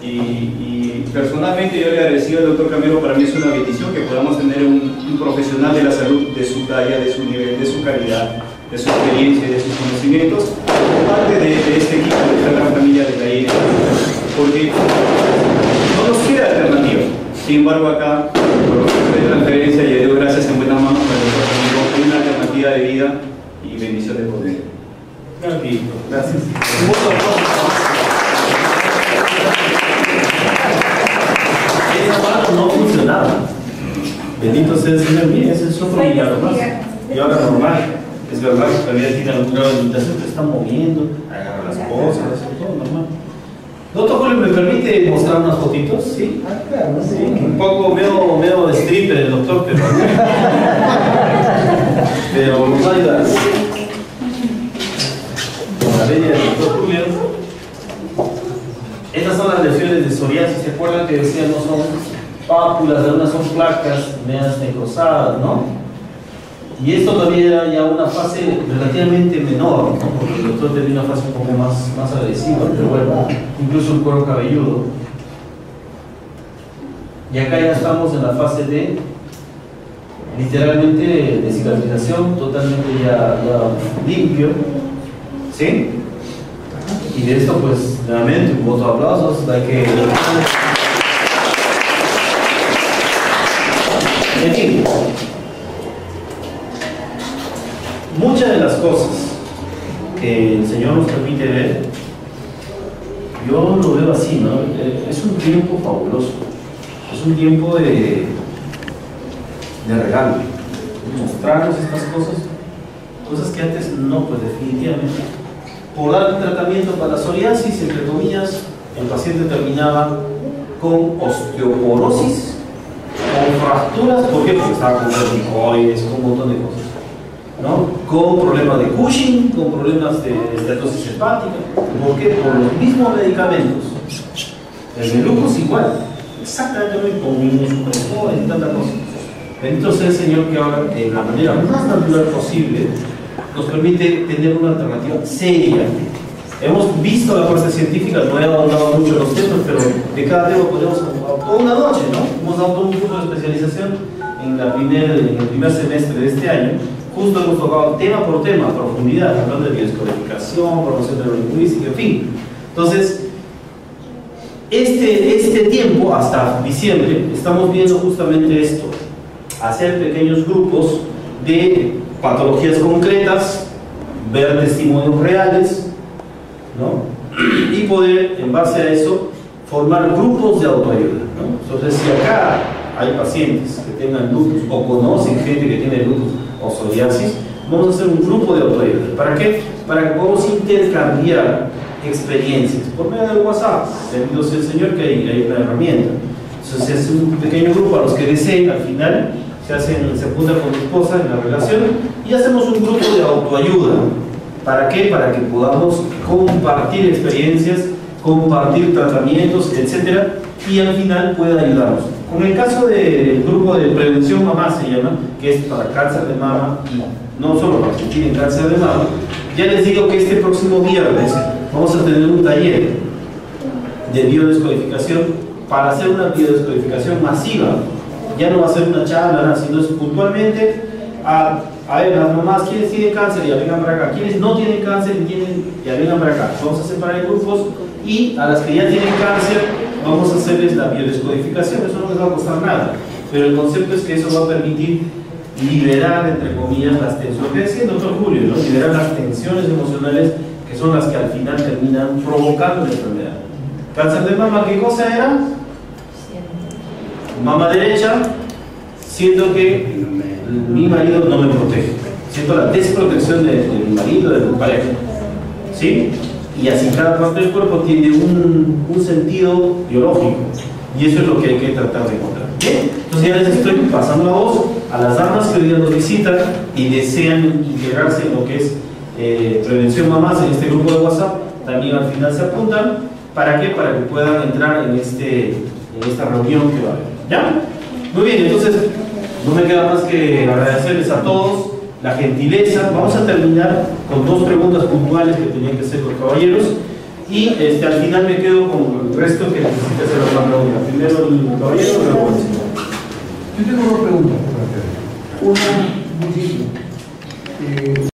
y personalmente yo le agradecido al doctor Camero. Para mí es una bendición que podamos tener un profesional de la salud de su talla, de su nivel, de su calidad, de su experiencia y de sus conocimientos, parte de este equipo, de esta gran familia de la INE, porque no nos queda alternativa. Sin embargo, acá, por lo que de transferencia, y a Dios gracias, en buenas manos, hay una alternativa de vida y bendición de poder. Gracias. Esa mano no funcionaba. Bendito sea el Señor. Mire, ese es otro milagro más. Y ahora normal. Es verdad que todavía tiene algún grado de limitación, pero está moviendo, agarra las cosas, todo normal. Doctor Julio, ¿me permite mostrar unas fotitos? Sí. Claro, sí. Un poco medio de stripper el doctor, pero nos va a ayudar. Con la bella del doctor Julio. Estas son las lesiones de psoriasis. ¿Se acuerdan que decían no son pápulas, algunas son placas medias necrosadas, ¿no? Y esto todavía era ya una fase relativamente menor, ¿no? Porque el doctor tenía una fase un poco más agresiva, pero bueno, incluso el cuero cabelludo. Y acá ya estamos en la fase de, literalmente, de cicatrización, totalmente ya limpio, ¿sí? Y de esto, pues, nuevamente, un voto de aplausos, hay que... En fin, muchas de las cosas que el Señor nos permite ver, yo lo veo así, ¿no? Es un tiempo fabuloso, es un tiempo de regalo, mostrarnos estas cosas que antes no, pues definitivamente. Por dar un tratamiento para la psoriasis, entre comillas, el paciente terminaba con osteoporosis, con fracturas, ¿por qué? Porque estaba con vertigoides, con un montón de cosas, ¿no? Con problemas de Cushing, con problemas de esteatosis hepática. ¿Por qué? Por los mismos medicamentos. El Melucos igual, exactamente lo mismo, con inmunosupresor y tanta cosa. Bendito sea el Señor que ahora, de la manera más natural posible, nos permite tener una alternativa seria. Hemos visto la parte científica, no he ahondado mucho en los temas, pero de cada tema podemos toda una noche, ¿no? Hemos dado todo un curso de especialización en el primer semestre de este año. Justo hemos tocado tema por tema, a profundidad, hablando de biodescodificación, promoción neurolingüística, en fin. Entonces, este tiempo, hasta diciembre, estamos viendo justamente esto: hacer pequeños grupos de patologías concretas, ver testimonios reales, ¿no? Y poder, en base a eso, formar grupos de autoayuda, ¿no? Entonces, si acá hay pacientes que tengan lupus o conocen gente que tiene lupus o psoriasis, vamos a hacer un grupo de autoayuda. ¿Para qué? Para que podamos intercambiar experiencias por medio del WhatsApp. Bendito sea el Señor que hay una herramienta. Entonces, se hace un pequeño grupo a los que deseen. Al final se juntan con tu esposa en la relación y hacemos un grupo de autoayuda. ¿Para qué? Para que podamos compartir experiencias, compartir tratamientos, etcétera, y al final pueda ayudarnos. Con el caso del grupo de prevención mamá, se llama, que es para cáncer de mama, y no solo para los que tienen cáncer de mama, ya les digo que este próximo viernes vamos a tener un taller de biodescodificación para hacer una biodescodificación masiva. Ya no va a ser una charla, nada, sino es puntualmente a ver, las mamás, ¿quiénes tienen cáncer? Ya vengan para acá. ¿Quiénes no tienen cáncer? Ya vengan para acá. Vamos a separar grupos y a las que ya tienen cáncer vamos a hacerles la biodescodificación. Eso no les va a costar nada, pero el concepto es que eso va a permitir liberar, entre comillas, las tensiones. Lo que decía el doctor Julio, ¿no? Liberar las tensiones emocionales que son las que al final terminan provocando la enfermedad. Cáncer de mama, ¿qué cosa era? Mama derecha, siento que mi marido no me protege, siento la desprotección de mi marido, de mi pareja, ¿sí? Y así cada parte del cuerpo tiene un sentido biológico, y eso es lo que hay que tratar de encontrar. Bien, entonces ya les estoy pasando la voz a las damas que hoy día nos visitan y desean integrarse en lo que es prevención mamás en este grupo de WhatsApp. También al final se apuntan. ¿Para qué? Para que puedan entrar en esta reunión que va a haber. ¿Ya? Muy bien, entonces no me queda más que agradecerles a todos la gentileza. Vamos a terminar con dos preguntas puntuales que tenían que hacer los caballeros y al final me quedo con el resto que necesita hacer la pregunta. Primero el caballero, luego el señor. Yo tengo dos preguntas. Una, muy simple.